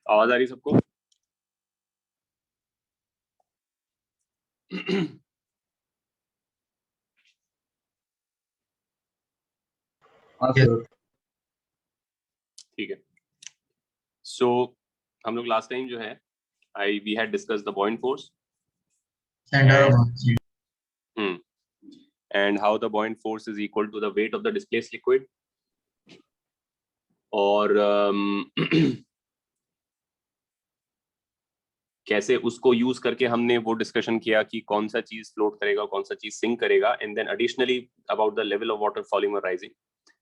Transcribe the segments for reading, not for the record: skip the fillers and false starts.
आवाज आ रही सबको? ठीक है. So हम लोग लास्ट टाइम जो है we had discussed the buoyant force and how the buoyant force is equal to the weight of the displaced liquid. और कैसे उसको यूज करके हमने वो डिस्कशन किया कि कौन सा चीज फ्लोट करेगा, कौन सा चीज सिंक करेगा, and then additionally about the level of water falling और राइजिंग.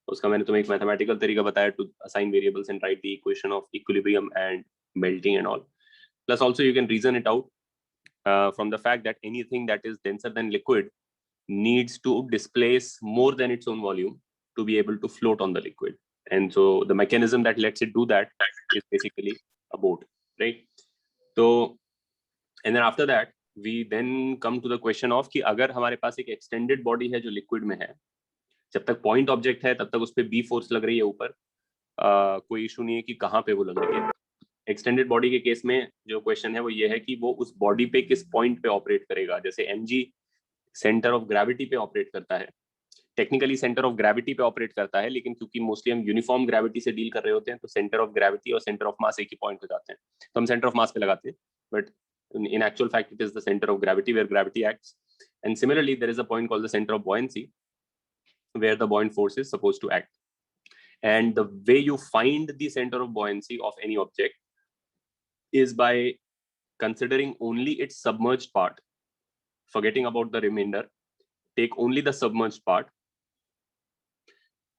उसका मैंने तुम्हें एक मैथमेटिकल तरीका बताया to assign variables and write the equation of equilibrium and melting and all. Plus also you can reason it out from the fact that anything that is denser than liquid needs to displace more than its own volume to be able to float on the liquid. And so the mechanism that lets it do that is basically a boat, right? So and then after that we then come to the question of कि अगर हमारे पास एक extended body है जो liquid में है, जब तक point object है तब तक उस पे B force लग रही है ऊपर, कोई इशू नहीं है कि कहाँ पे वो लग रही है. एक्सटेंडेड बॉडी के केस में जो क्वेश्चन है वो ये है कि वो उस बॉडी पे किस पॉइंट पे ऑपरेट करेगा. जैसे mg सेंटर ऑफ ग्रेविटी पे ऑपरेट करता है, टेक्निकली सेंटर ऑफ ग्रेविटी पे ऑपरेट करता है, लेकिन क्योंकि मोस्टली हम यूनिफॉर्म ग्रेविटी से डील कर रहे होते हैं तो सेंटर ऑफ ग्रेविटी और सेंटर ऑफ मास एक ही पॉइंट पे जाते हैं, तो हम सेंटर ऑफ मास पे लगाते हैं, but in actual fact it is the center of gravity where gravity acts. And similarly there is a point called the center of buoyancy where the buoyant force is supposed to act. And the way you find the center of buoyancy of any object is by considering only its submerged part, forgetting about the remainder, take only the submerged part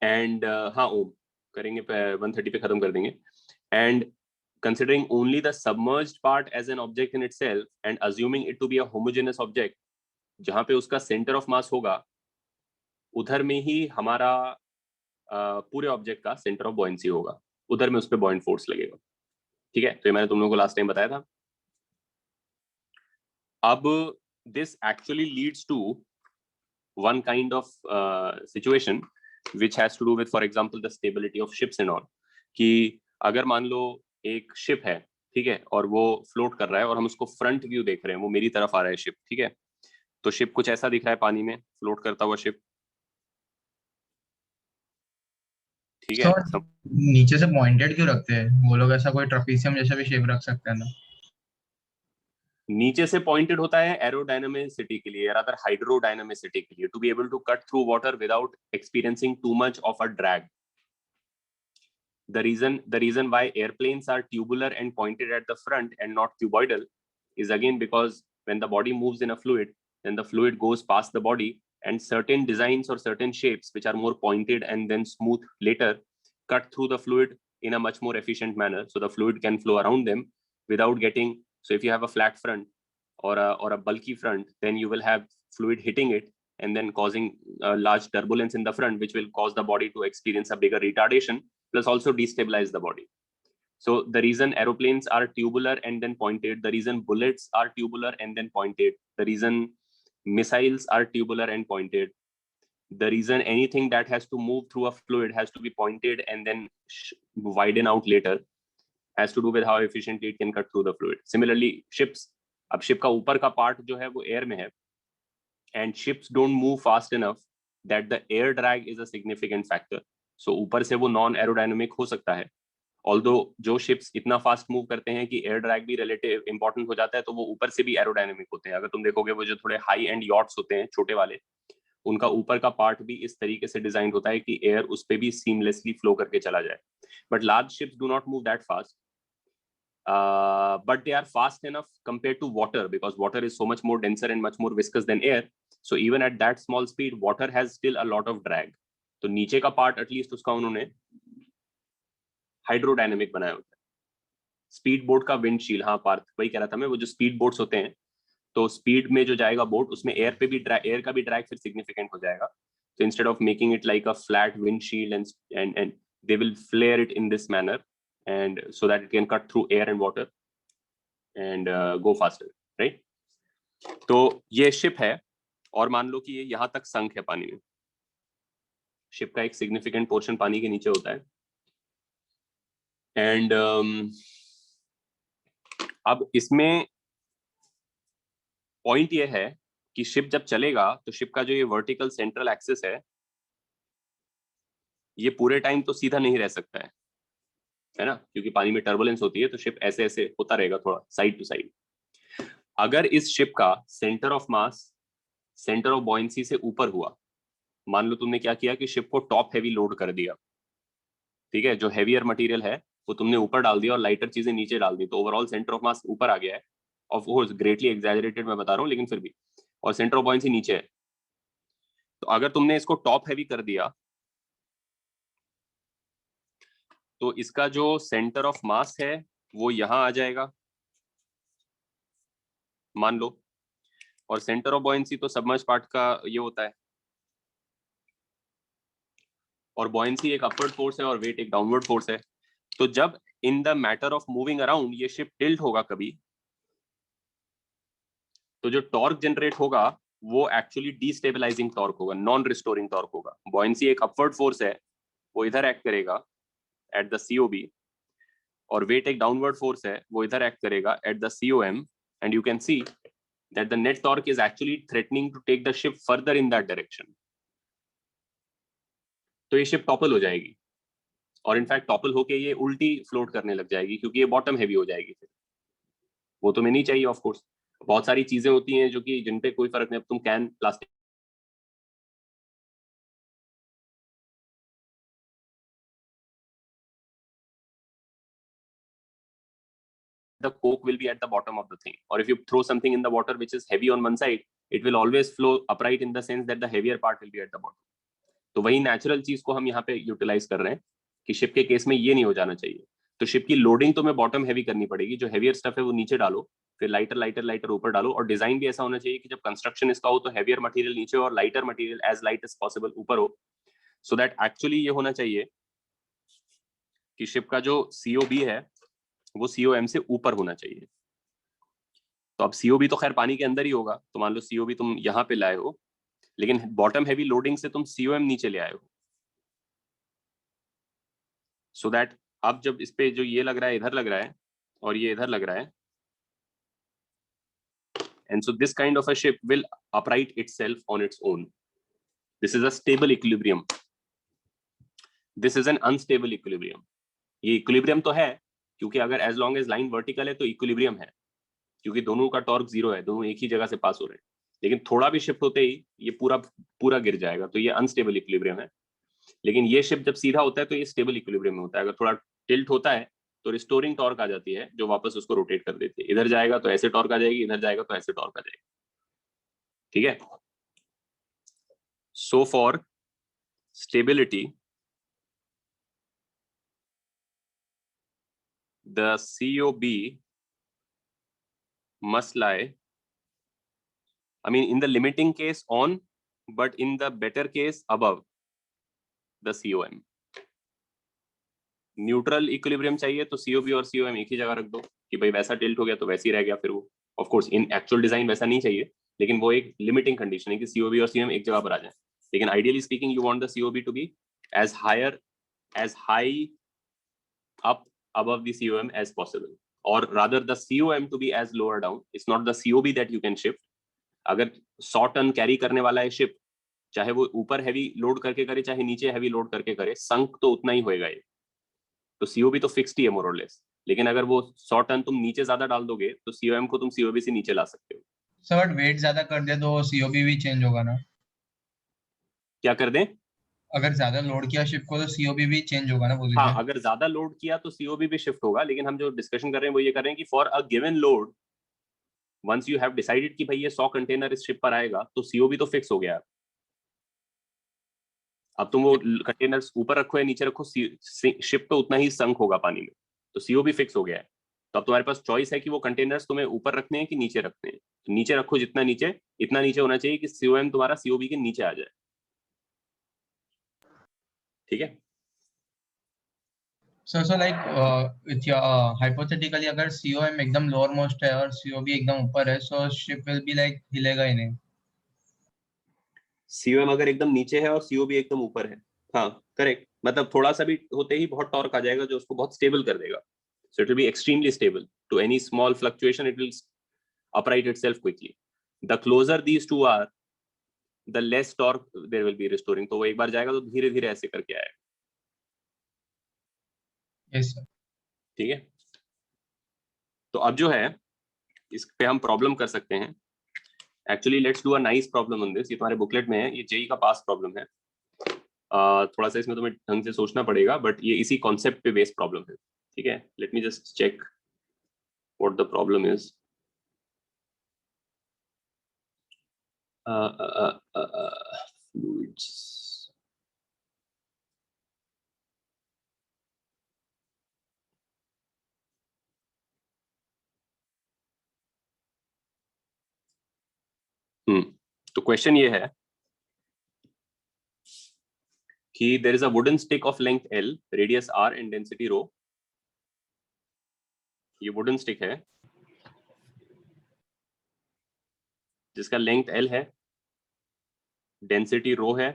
and हाँ ओम करेंगे 130 पे खत्म कर देंगे. And considering only the submerged part as an object in itself and assuming it to be a homogeneous object, जहाँ पे उसका center of mass होगा उधर में ही हमारा पूरे ऑब्जेक्ट का सेंटर ऑफ बॉयंसी होगा, उधर में उस पे बॉयंट फोर्स लगेगा. ठीक है, तो ये मैंने तुम लोगों को लास्ट टाइम बताया था. अब this actually leads to one kind of situation which has to do with, for example, the stability of ships and all. कि अगर मान लो एक शिप है, ठीक है, और वो फ्लोट कर रहा है और हम उसको फ्रंट व्यू देख रहे हैं, वो मेरी तरफ आ रहा है शिप, ठीक है, तो शिप कुछ ऐसा दिख रहा है पानी में फ्लोट करता हुआ शिप, ठीक है. नीचे से पॉइंटेड क्यों रखते हैं वो लोग? ऐसा कोई ट्रपेजियम जैसा भी शेप रख सकते हैं ना? नीचे से पॉइंटेड होता है एरोडायनामिसिटी के लिए, रादर हाइड्रोडायनामिसिटी के लिए, to be able to cut through water without experiencing too much of a drag. The reason why airplanes are tubular and pointed at the front and not cuboidal is again because when the body moves in a fluid, then the fluid goes past the body, and certain designs or certain shapes which are more pointed and then smooth later cut through the fluid in a much more efficient manner, so the fluid can flow around them without getting. So if you have a flat front or a bulky front, then you will have fluid hitting it and then causing a large turbulence in the front, which will cause the body to experience a bigger retardation plus also destabilize the body. So the reason aeroplanes are tubular and then pointed, the reason bullets are tubular and then pointed, the reason missiles are tubular and pointed, the reason anything that has to move through a fluid has to be pointed and then widen out later has to do with how efficiently it can cut through the fluid. Similarly ships, अब ship का ऊपर का part जो है वो air में है, and ships don't move fast enough that the air drag is a significant factor. So ऊपर से वो non aerodynamic हो सकता है, although जो ships इतना fast move करते हैं कि air drag भी relative important हो जाता है, तो वो ऊपर से भी aerodynamic होते हैं. अगर तुम देखोगे वो जो थोड़े high end yachts होते हैं छोटे वाले, उनका ऊपर का पार्ट भी इस तरीके से डिजाइन होता है कि एयर उस पे भी सीमलेसली फ्लो करके चला जाए. But large ships do not move that fast, but they are fast enough compared to water, because water is so much more denser and much more viscous than air. So even at that small speed water has still a lot of drag. तो नीचे का part at least उसका उन्होंने hydrodynamic बनाया होता है. Speed boat का windshield, हाँ पार्थ वही कह रहा था मैं, वो जो स्पीड बोट्स होते हैं तो स्पीड में जो जाएगा बोट उसमें एयर पे भी एयर का भी ड्रैग फिर सिग्निफिकेंट हो जाएगा. So instead of making it like a flat windshield and they will flare it in this manner, and so that it can cut through air and water and go faster, right? तो ये ship है और मान लो कि ये यहाँ तक संक है पानी में. शिप का एक सिग्निफिकेंट पोर्शन पानी के नीचे होता है. एंड अब इसमें पॉइंट ये है कि शिप जब चलेगा तो शिप का जो ये वर्टिकल सेंट्रल एक्सिस है ये पूरे टाइम तो सीधा नहीं रह सकता है ना, क्योंकि पानी में टर्बुलेंस होती है तो शिप ऐसे ऐसे होता रहेगा थोड़ा साइड टू साइड. अगर इस शिप का centre of mass centre of buoyancy से ऊपर हुआ, मान लो तुमने क्या किया कि शिप को टॉप हैवी लोड कर दिया, ठीक है, जो हैवियर मटेरियल है वो तुमने ऊपर डाल दिया और लाइटर चीजें नीचे डाल दी, तो ओवरऑल सेंटर ऑफ मास ऊपर आ गया है. ऑफ कोर्स ग्रेटली एग्जैजरेटेड मैं बता रहा हूँ लेकिन फिर भी, और सेंटर ऑफ बॉयंसी नीचे है. तो अगर तुमने इसको टॉप हैवी कर दिया तो इसका जो सेंटर ऑफ मास है वो यहां आ जाएगा मान लो, और सेंटर ऑफ बॉयंसी तो सबमर्ज पार्ट का ये होता है, और बॉयंसी एक अपवर्ड फोर्स है और वेट एक डाउनवर्ड फोर्स है. तो जब in the matter of moving around ये शिप टिल्ट होगा कभी, तो जो टॉर्क जनरेट होगा वो एक्चुअली डीस्टेबलाइजिंग टॉर्क होगा, नॉन रिस्टोरिंग टॉर्क होगा. बॉयंसी एक अपवर्ड फोर्स है, वो इधर एक्ट करेगा एट द COB, और वेट एक डाउनवर्ड फोर्स है, वो इधर एक्ट करेगा at the COM, and you can see that the net torque is actually threatening to take the ship further in that direction. तो ये शिप टॉपल हो जाएगी, और इनफैक्ट टॉपल होके ये उल्टी फ्लोट करने लग जाएगी क्योंकि ये बॉटम हैवी हो जाएगी. फिर वो तुम्हें नहीं चाहिए ऑफ कोर्स. बहुत सारी चीजें होती हैं जो कि जिन पे कोई फर्क नहीं. अब तुम can plastic the coke will be at the bottom of the thing, or if you throw something in the water which is heavy on one side, it will always flow upright in the sense that the heavier part will be at the bottom. तो वही natural चीज को हम यहाँ पे utilise कर रहे हैं कि शिप के केस में ये नहीं हो जाना चाहिए. तो शिप की लोडिंग तुम्हें बॉटम हैवी करनी पड़ेगी, जो हेवियर स्टफ है वो नीचे डालो, फिर लाइटर लाइटर लाइटर ऊपर डालो, और डिजाइन भी ऐसा होना चाहिए कि जब कंस्ट्रक्शन इसका हो तो हेवियर मटेरियल नीचे और lighter material as light as possible ऊपर हो, सो दैट एक्चुअली ये होना चाहिए कि शिप का जो COB है वो COM से ऊपर होना चाहिए. तो अब COB तो खैर पानी के अंदर ही होगा, तो मान लो COB तुम यहाँ पे लाए हो, लेकिन बॉटम हैवी लोडिंग से तुम COM नीचे ले आए हो, सो दैट अब जब इस पे जो ये लग रहा है इधर लग रहा है और ये इधर लग रहा है, and so this kind of a ship will upright itself on its own. This is a stable equilibrium. This is an unstable equilibrium. ये equilibrium तो है क्योंकि अगर as long as line vertical है तो equilibrium है, क्योंकि दोनों का टॉर्क 0 है, दोनों एक ही जगह से पास हो रहे हैं. लेकिन थोड़ा भी शिफ्ट होते ही ये पूरा गिर जाएगा, तो ये अनस्टेबल इक्विलिब्रियम है. लेकिन ये शिफ्ट जब सीधा होता है तो ये स्टेबल इक्विलिब्रियम में होता है. अगर थोड़ा टिल्ट होता है तो रिस्टोरिंग टॉर्क आ जाती है जो वापस उसको रोटेट कर देती है. इधर जाएगा तो ऐसे टॉर्क आ जाएगी, इधर जाएगा तो ऐसे टॉर्क आ जाएगी. ठीक है. So for stability the COB must lie, I mean in the limiting case on, but in the better case above the COM. Neutral equilibrium चाहिए तो सीओबी और सीओएम एक ही जगह रख दो कि भाई वैसा टिल्ट हो गया तो वैसे ही रह गया फिर वो। Of course in actual design वैसा नहीं चाहिए, लेकिन वो एक लिमिटिंग कंडीशन है कि सीओबी और सीओएम एक जगह पर आ जाए। लेकिन ideally speaking you want the COB to be as high up above the COM as possible, or rather the COM to be as lower down. It's not the COB that you can shift. अगर 100 ton carry करने वाला है ship, चाहे वो ऊपर heavy load करके करे चाहे नीचे हैवी लोड करके करे, संक तो उतना ही होएगा ये। तो सीओबी तो फिक्स्ड ही है मोर और लेस, लेकिन अगर वो 100 टन तुम नीचे ज्यादा डाल दोगे तो सीओएम को तुम सीओबी से नीचे ला सकते हो। सर बट वेट ज्यादा कर दे तो सीओबी भी चेंज होगा ना? क्या कर दें? अगर ज्यादा लोड किया शिप को तो सीओबी भी चेंज होगा ना हाँ, पोजीशन? अगर ज्यादा लोड किया तो सीओबी भी शिफ्ट होगा, लेकिन हम जो डिस्कशन कर रहे हैं वो ये कर रहे हैं कि for a given load once you have decided कि भाई ये 100 कंटेनर इस शिप पर आएगा तो सीओबी तो फिक्स हो गया। अब तुम वो कंटेनर्स ऊपर रखो या नीचे रखो, शिप तो उतना ही संक होगा पानी में, तो सीओबी फिक्स हो गया है। तो अब तुम्हारे पास चॉइस है कि वो कंटेनर्स तुम्हें ऊपर रखने हैं कि नीचे रखने हैं। तो नीचे रखो, जितना नीचे इतना नीचे होना चाहिए कि सीओएम तुम्हारा सीओबी के नीचे आ जाए। ठीक है सो लाइक हाइपोथेटिकली अगर सीओएम एकदम लोअर मोस्ट है और सीओबी एकदम ऊपर है, so ship will be like हिलेगा ही नहीं। सीओएम अगर एकदम नीचे है और सीओबी एकदम ऊपर है, हाँ करेक्ट, मतलब थोड़ा सा भी होते ही बहुत टॉर्क आ जाएगा जो उसको बहुत स्टेबल कर देगा। So it will be extremely stable to any small fluctuation, it will upright itself quickly. The closer these two are, the less torque there will be restoring. तो वो एक बार जाएगा तो धीरे धीरे ऐसे करके आएगा। Yes sir. ठीक है, तो अब जो है इस पे हम प्रॉब्लम कर सकते हैं। Actually let's do a nice problem on this. ये तुम्हारे बुकलेट में है, ये जेई का पास प्रॉब्लम है। थोड़ा सा इसमें तुम्हें ढंग से सोचना पड़ेगा, बट ये इसी कॉन्सेप्ट पे बेस्ड प्रॉब्लम है। ठीक है, let me just check what the problem is. fluids. तो क्वेश्चन ये है कि there is a wooden stick of length L, radius R and density rho. ये wooden stick है जिसका लेंथ L है, डेंसिटी रो है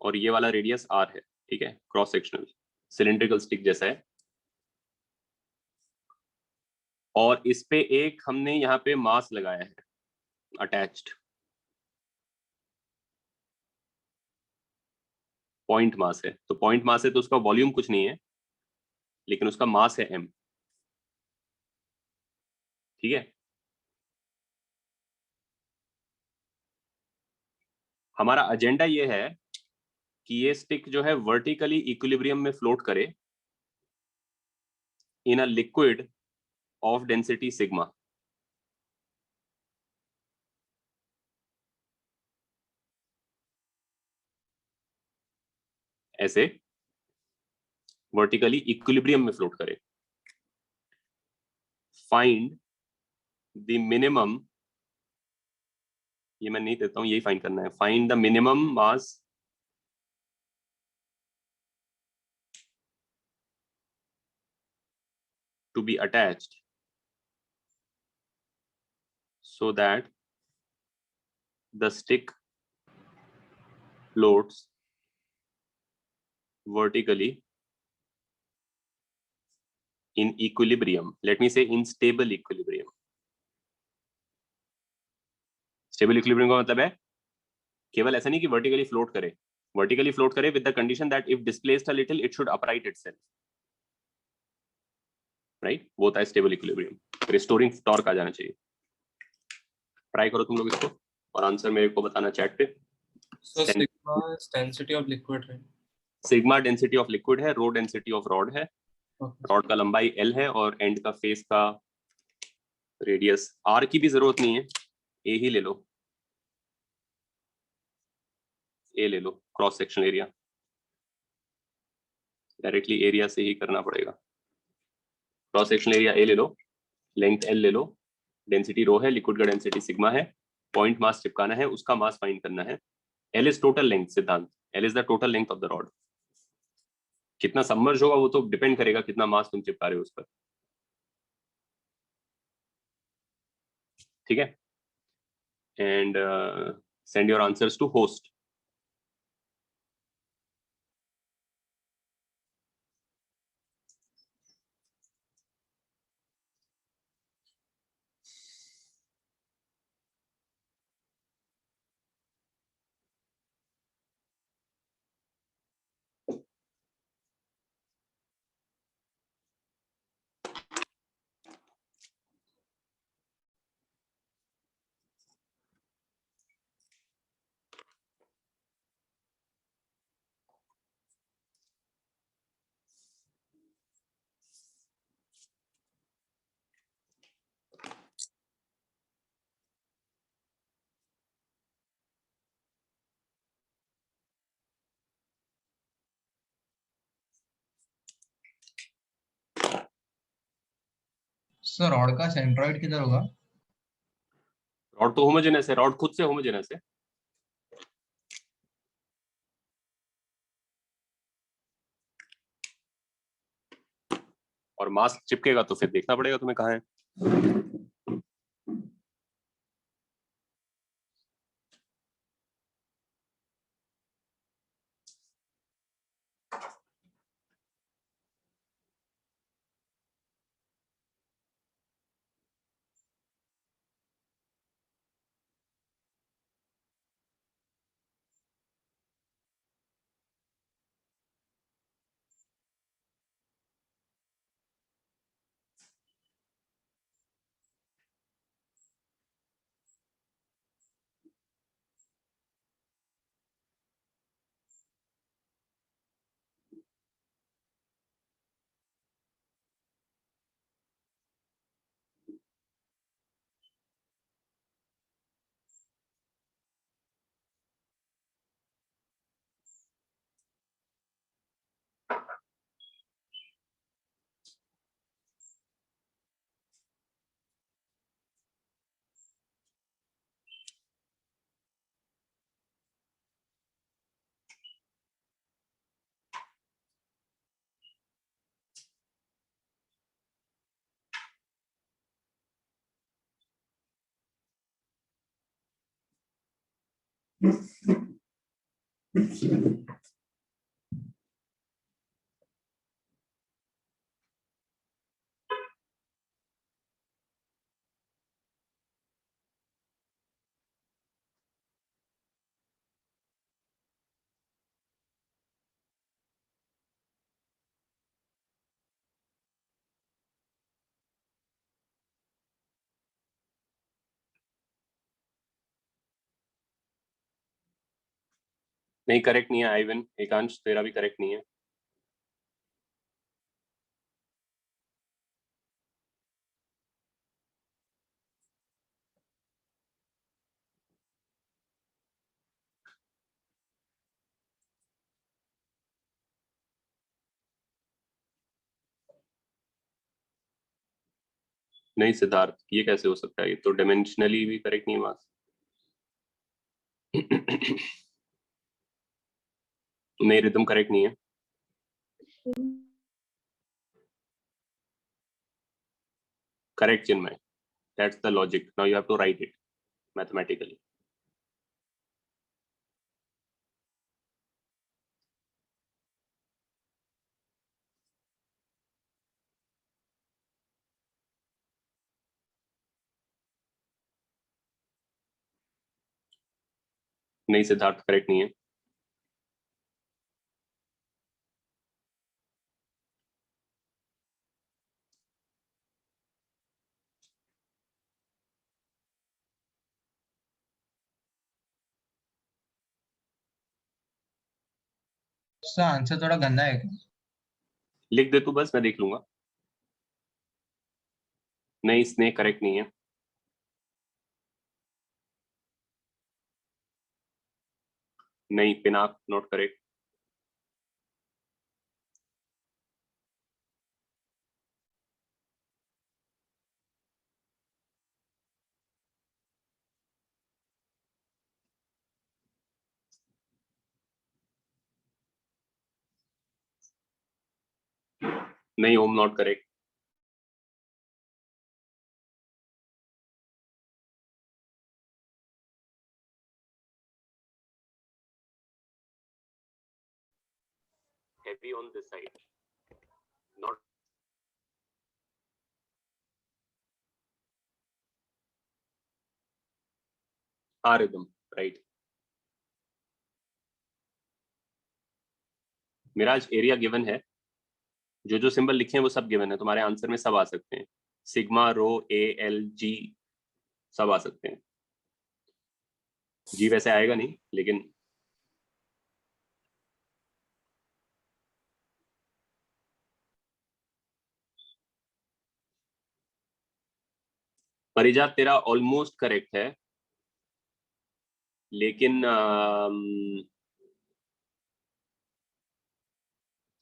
और ये वाला रेडियस R है। ठीक है, क्रॉस सेक्शनल सिलिंड्रिकल स्टिक जैसा है, और इस पे एक हमने यहाँ पे मास लगाया है अटैच्ड, पॉइंट मास है। तो पॉइंट मास है तो उसका वॉल्यूम कुछ नहीं है, लेकिन उसका मास है m। ठीक है, हमारा एजेंडा ये है कि ये स्टिक जो है वर्टिकली इक्विलिब्रियम में फ्लोट करे in a liquid of density sigma. ऐसे वर्टिकली इक्विलिब्रियम में फ्लोट करे। फाइंड द मिनिमम, ये मैं नहीं देता हूं, यही फाइंड करना है। Find the minimum mass to be attached so that the stick floats vertically in equilibrium. Let me say in stable equilibrium. Stable equilibrium का मतलब है केवल ऐसा नहीं कि vertically float करे, vertically float करे with the condition that if displaced a little it should upright itself. Right? वो होता है stable equilibrium. Restoring torque आ जाना चाहिए। ट्राई करो तुम लोग इसको और आंसर मेरे को बताना चैट पे। So sigma is density of liquid, right? Sigma density of liquid है, रो डेंसिटी ऑफ रॉड है। Okay. रॉड का लंबाई L है और एंड का फेस का रेडियस R की भी जरूरत नहीं है, A ही ले लो, A ले लो। Cross section area directly area से ही करना पड़ेगा। क्रॉस सेक्शन एरिया A ले लो, लेंथ L ले लो, डेंसिटी रो है, लिक्विड का डेंसिटी सिग्मा है, पॉइंट मास चिपकाना है, उसका मास फाइंड करना है। L इज टोटल लेंथ सिद्धांत, L is the total length of the rod. कितना सबमर्ज होगा वो तो डिपेंड करेगा कितना मास तुम चिपका रहे हो उस पर, ठीक है। And send your answers to host. Sir rod का सेंट्रॉइड किधर होगा? रॉड तो होमोजेनस है, रॉड खुद से होमोजेनस है। और मास चिपकेगा तो फिर देखना पड़ेगा तुम्हें कहाँ है। नहीं करेक्ट नहीं है आइवन, एकांश तेरा भी करेक्ट नहीं है। नहीं सिद्धार्थ, ये कैसे हो सकता है, ये तो डायमेंशनली भी करेक्ट नहीं है मास। नहीं रिदम करेक्ट नहीं है। Correct Chinmay, that's the logic, now you have to write it mathematically. नहीं सिद्धार्थ करेक्ट नहीं है। सर आंसर थोड़ा गंदा है क्या? लिख दे तू बस, मैं देख लूंगा। नहीं स्नेक करेक्ट नहीं है। नहीं पिनाक नॉट करेक्ट। नहीं, Om not correct. Heavy on this side, not rhythm, right? Miraj, area given है, जो सिंबल लिखे हैं वो सब गिवन है, तुम्हारे आंसर में सब आ सकते हैं. सिग्मा, रो, ए, एल, जी सब आ सकते हैं. जी वैसे आएगा नहीं, लेकिन परिजात तेरा ऑलमोस्ट करेक्ट है, लेकिन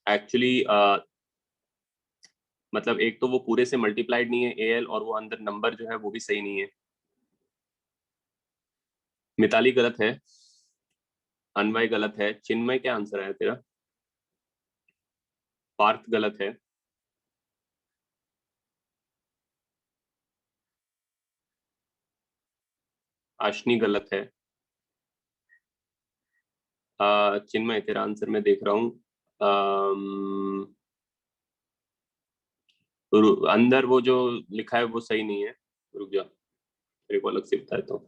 एक्चुअली मतलब एक तो वो पूरे से मल्टीप्लाइड नहीं है एल, और वो अंदर नंबर जो है वो भी सही नहीं है. मिताली गलत है, अनवय गलत है, चिन्मय क्या आंसर है तेरा? पार्थ गलत है, आशनी गलत है, चिन्मय तेरा आंसर मैं देख रहा हूँ. अंदर वो जो लिखा है वो सही नहीं है. रुक जा, मेरे को अलग से बताया तो.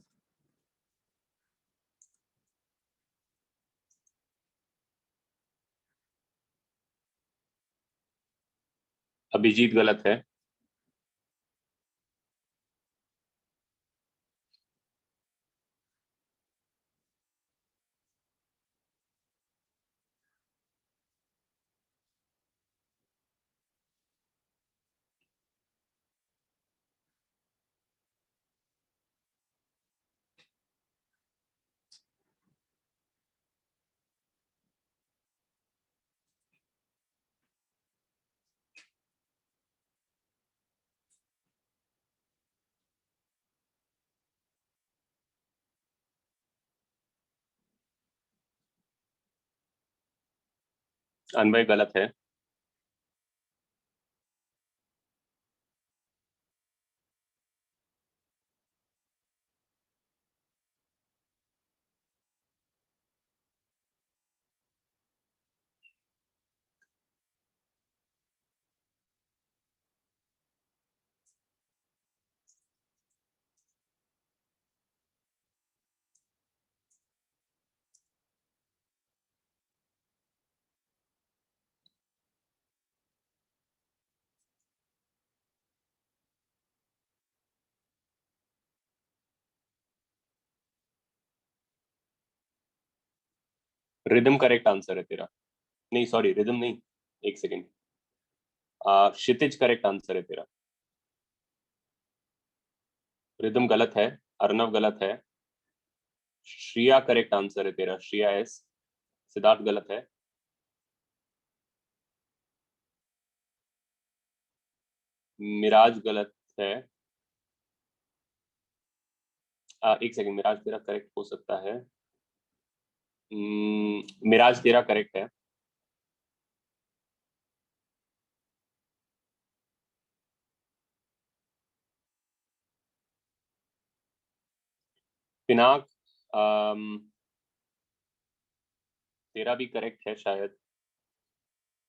अभिजीत गलत है, अनवय गलत है, रिदम करेक्ट आंसर है तेरा. नहीं सॉरी, रिदम नहीं, एक सेकेंड. क्षितिज करेक्ट आंसर है तेरा. रिदम गलत है, अर्नव गलत है, श्रिया करेक्ट आंसर है तेरा, श्रिया एस. सिद्धार्थ गलत है, मिराज गलत है. एक सेकंड, मिराज तेरा करेक्ट हो सकता है. मिराज तेरा करेक्ट है. पिनाक तेरा भी करेक्ट है शायद.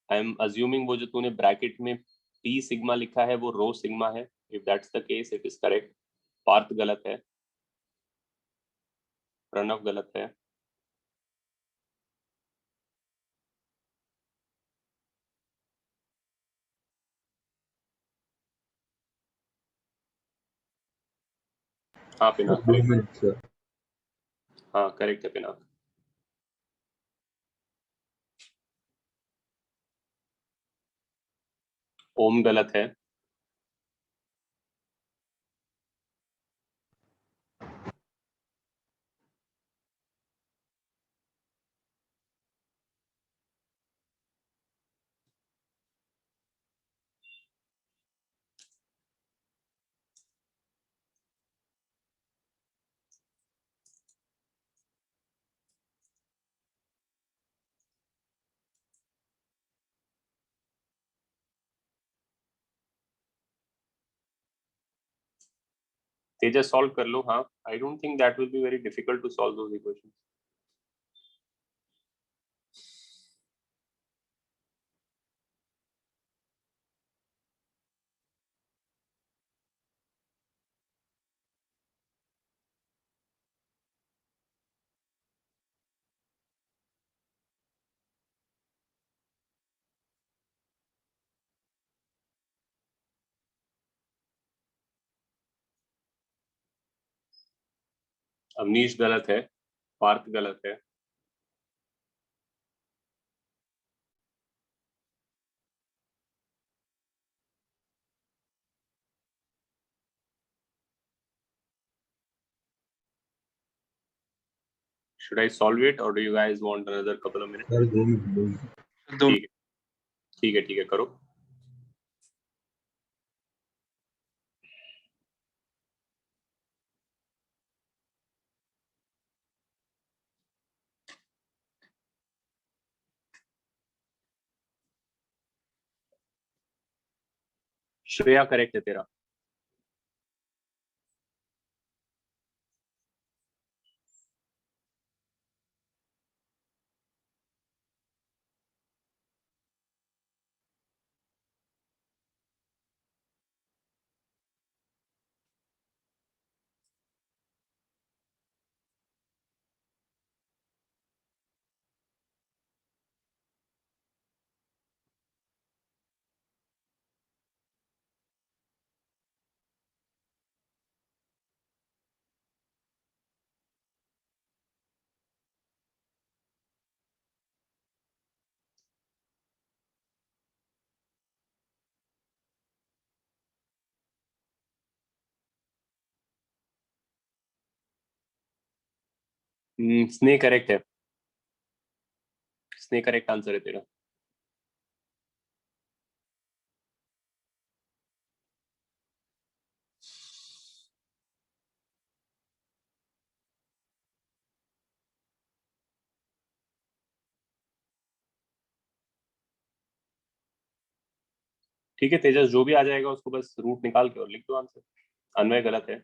आई एम अज्यूमिंग वो जो तूने ब्रैकेट में पी सिग्मा लिखा है वो रो सिग्मा है. If that's the case it is correct. Parth गलत है, प्रणव गलत है, हाँ पिनाक करेक्ट. हाँ करेक्ट है पिनाक. ओम गलत है, तेजस सॉल्व कर लो. हाँ, I don't think that will be very difficult to solve those equations. Avneesh गलत है, पार्थ गलत है. Should I solve it or do you guys want another couple of minutes? दो ठीक है, ठीक है, ठीक है, करो. श्रेया करेक्ट है तेरा. स्ने करेक्ट है. स्ने करेक्ट आंसर है तेरा. ठीक है तेजस, जो भी आ जाएगा उसको बस रूट निकाल के और लिख दो आंसर. अन्वय गलत है.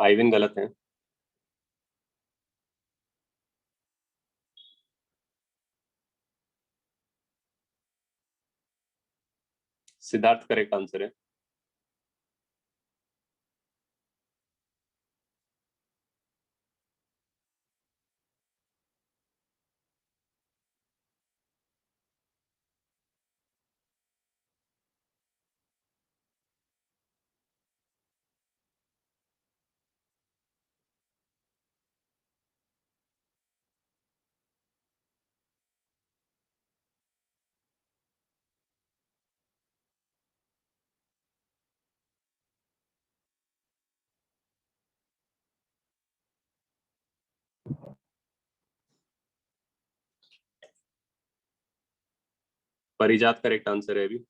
आइविन गलत है. सिद्धार्थ करेक्ट आंसर है. परिजात करेक्ट आंसर है अभी.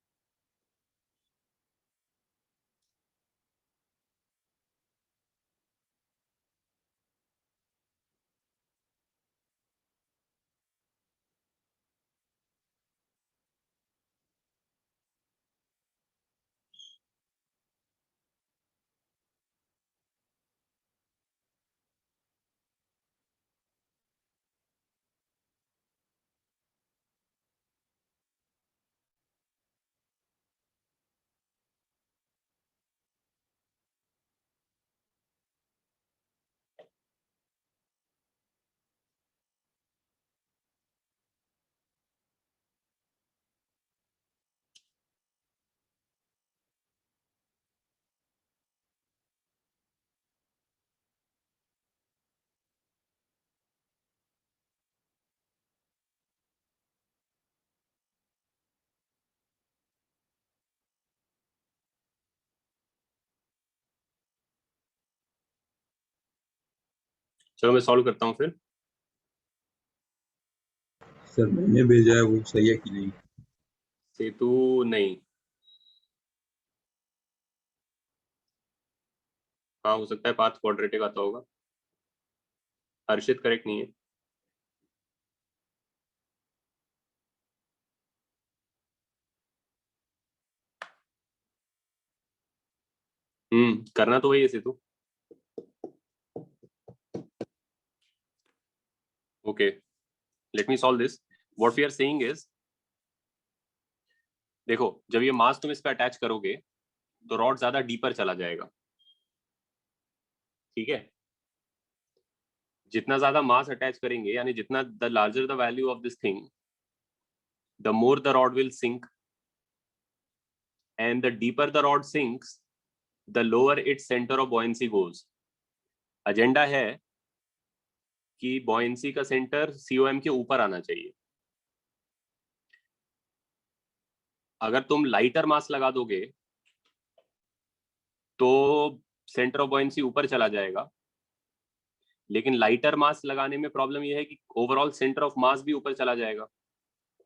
चलो मैं सॉल्व करता हूँ फिर। सर मैंने भेजा है, वो सही है कि नहीं? सेतु नहीं, हाँ हो सकता है पाथ क्वाड्रेटिक आता होगा। हर्षित करेक्ट नहीं है। करना तो वही है Setu. Okay, let me solve this. What we are saying is, देखो जब ये मास तुम इस पे अटैच करोगे तो रॉड ज्यादा डीपर चला जाएगा, ठीक है। जितना ज्यादा मास अटैच करेंगे, यानी जितना the larger the value of this thing, the more the rod will sink, and the deeper the rod sinks, the lower its centre of buoyancy goes. Agenda है कि बॉयंसी का सेंटर सीओएम के ऊपर आना चाहिए। अगर तुम लाइटर मास लगा दोगे तो सेंटर ऑफ बॉयंसी ऊपर चला जाएगा, लेकिन लाइटर मास लगाने में प्रॉब्लम यह है कि ओवरऑल सेंटर ऑफ मास भी ऊपर चला जाएगा।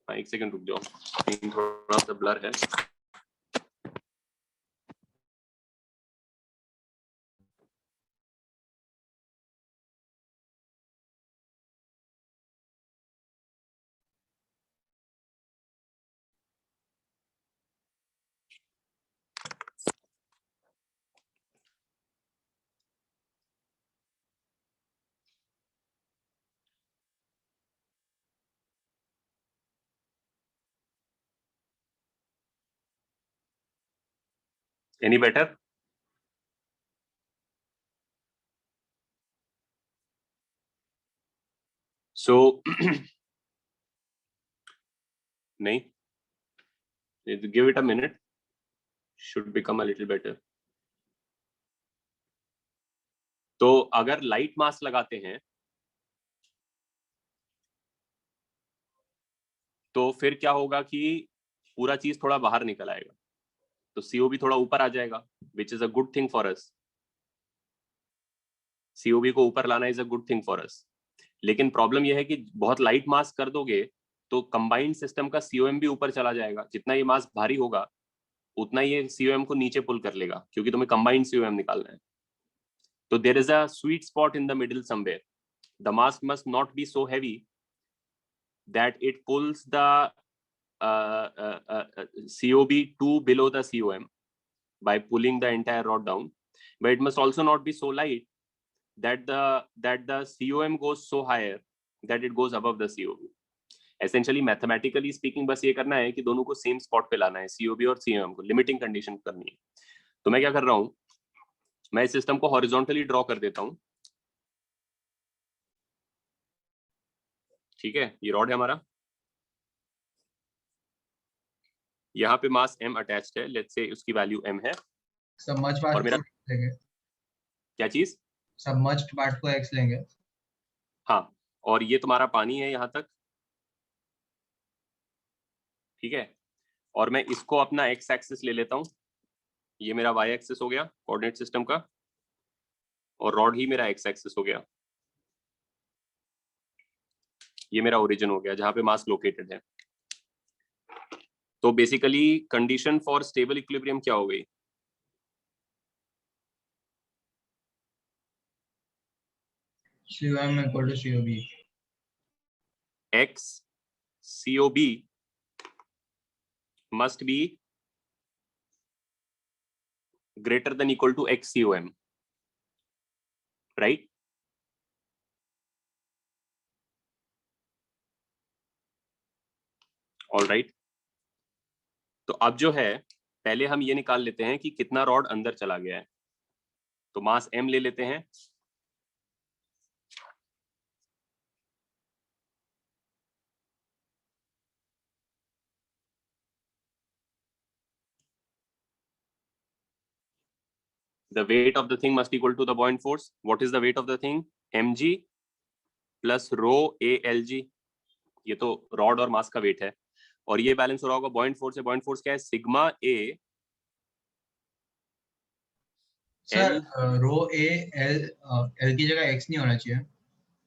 हाँ एक सेकंड रुक जाओ, स्क्रीन थोड़ा सा ब्लर है। Any better? सो नहीं, give it a minute, should become a little better. तो अगर लाइट मास लगाते हैं तो फिर क्या होगा कि पूरा चीज थोड़ा बाहर निकल आएगा, तो सीओ भी थोड़ा ऊपर आ जाएगा, which is a good thing for us. COB को ऊपर लाना is a good thing for us. लेकिन प्रॉब्लम यह है कि बहुत लाइट मास कर दोगे तो कंबाइंड सिस्टम का सीओएम भी ऊपर चला जाएगा। जितना ये मास भारी होगा उतना ये सीओएम को नीचे पुल कर लेगा, क्योंकि तुम्हें कंबाइंड सीओएम निकालना है। तो there is a sweet spot in the middle somewhere. The mass must not be so heavy that it pulls the COB to below the COM by pulling the entire rod down, but it must also not be so light that the COM goes so higher that it goes above the COB. Essentially mathematically speaking बस ये करना है कि दोनों को same spot पे लाना है, COB और COM को लिमिटिंग कंडीशन करनी है। तो मैं क्या कर रहा हूँ, मैं इस सिस्टम को हॉरिजॉन्टली ड्रॉ कर देता हूँ, ठीक है। ये रॉड है हमारा, यहाँ पे मास m अटैच्ड है, लेट्स से उसकी वैल्यू m है। सबमर्ज्ड पार्ट और मेरा को लेंगे, क्या चीज, सबमर्ज्ड पार्ट को x लेंगे। हाँ, और ये तुम्हारा पानी है यहाँ तक, ठीक है। और मैं इसको अपना x एक्सिस ले लेता हूँ, ये मेरा y एक्सिस हो गया कोऑर्डिनेट सिस्टम का, और रॉड ही मेरा x एक्सिस हो गया। ये मेरा ओरिजिन हो गया जहां पे मास लोकेटेड है। तो basically condition for stable equilibrium क्या हो गई, COM equal to COB. x COB must be greater than equal to x COM, right? All right. तो अब जो है पहले हम ये निकाल लेते हैं कि कितना रॉड अंदर चला गया है। तो मास m ले लेते हैं, the weight of the thing must equal to the buoyant force. What is the weight of the thing? mg plus rho ALG। ये तो रॉड और मास का वेट है, और ये बैलेंस हो रहा होगा buoyant force से। buoyant force क्या है, sigma A sir rho A L L की जगह x नहीं होना चाहिए।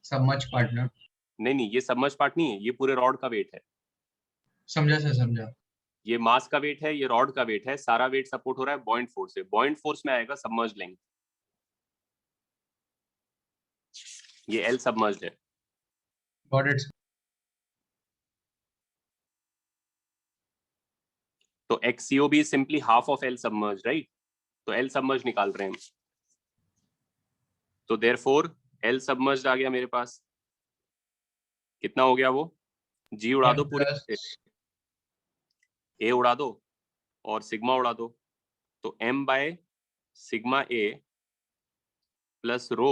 Submerge partner. नहीं, ये सबमर्ज पार्ट नहीं है, ये पूरे रॉड का वेट है। समझा सर, समझा। ये मास का वेट है, ये रॉड का वेट है, सारा वेट सपोर्ट हो रहा है बॉइंट फोर्स से। बॉइंट फोर्स में आएगा सबमर्ज लेंथ, ये एल सबमर्ज है। Got it. तो XCOB is simply half of L submerged, right? तो L submerged निकाल रहे हैं हम। तो therefore L submerged आ गया मेरे पास। कितना हो गया वो? G उड़ा दो पूरे से, A उड़ा दो और सिग्मा उड़ा दो। तो M by sigma A plus rho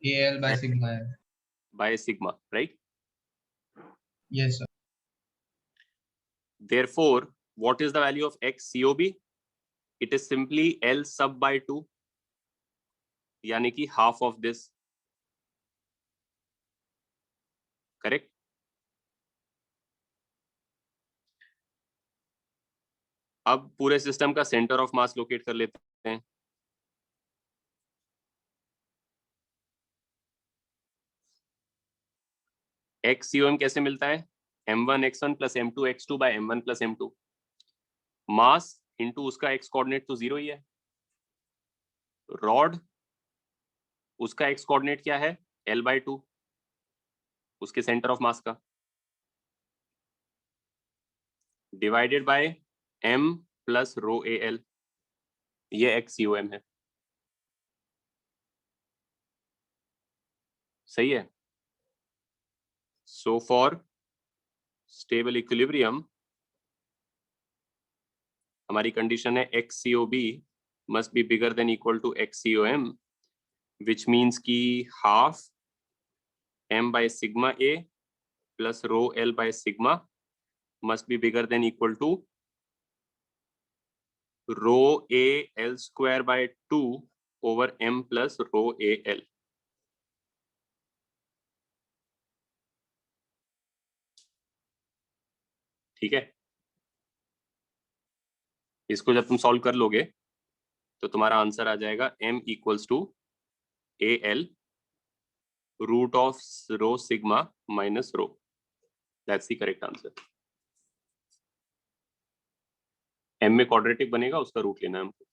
AL by sigma है। by sigma, right? Yes sir। Therefore, what is the value of XCOB? It is simply L sub by 2, यानी कि half of this, correct? अब पूरे system का centre of mass locate कर लेते हैं। XCOM कैसे मिलता है? M1 x1 plus M2 x2 by M1 plus M2। Mass into उसका x कोऑर्डिनेट तो 0 ही है। रॉड, उसका x कोऑर्डिनेट क्या है? L by 2, उसके सेंटर ऑफ मास का, divided by M plus rho AL, ये XCOM है। सही है। सो फॉर स्टेबल इक्विलिब्रियम हमारी कंडीशन है XCOB must be bigger than equal to XCOM, which means की half M by sigma A plus rho L by sigma must be bigger than equal to rho A L square by 2 over M plus rho A L। ठीक है, इसको जब तुम solve कर लोगे तो तुम्हारा आंसर आ जाएगा M equals to AL root of rho sigma minus rho. That's the correct answer. M में क्वाड्रेटिक बनेगा, उसका रूट लेना है हमको।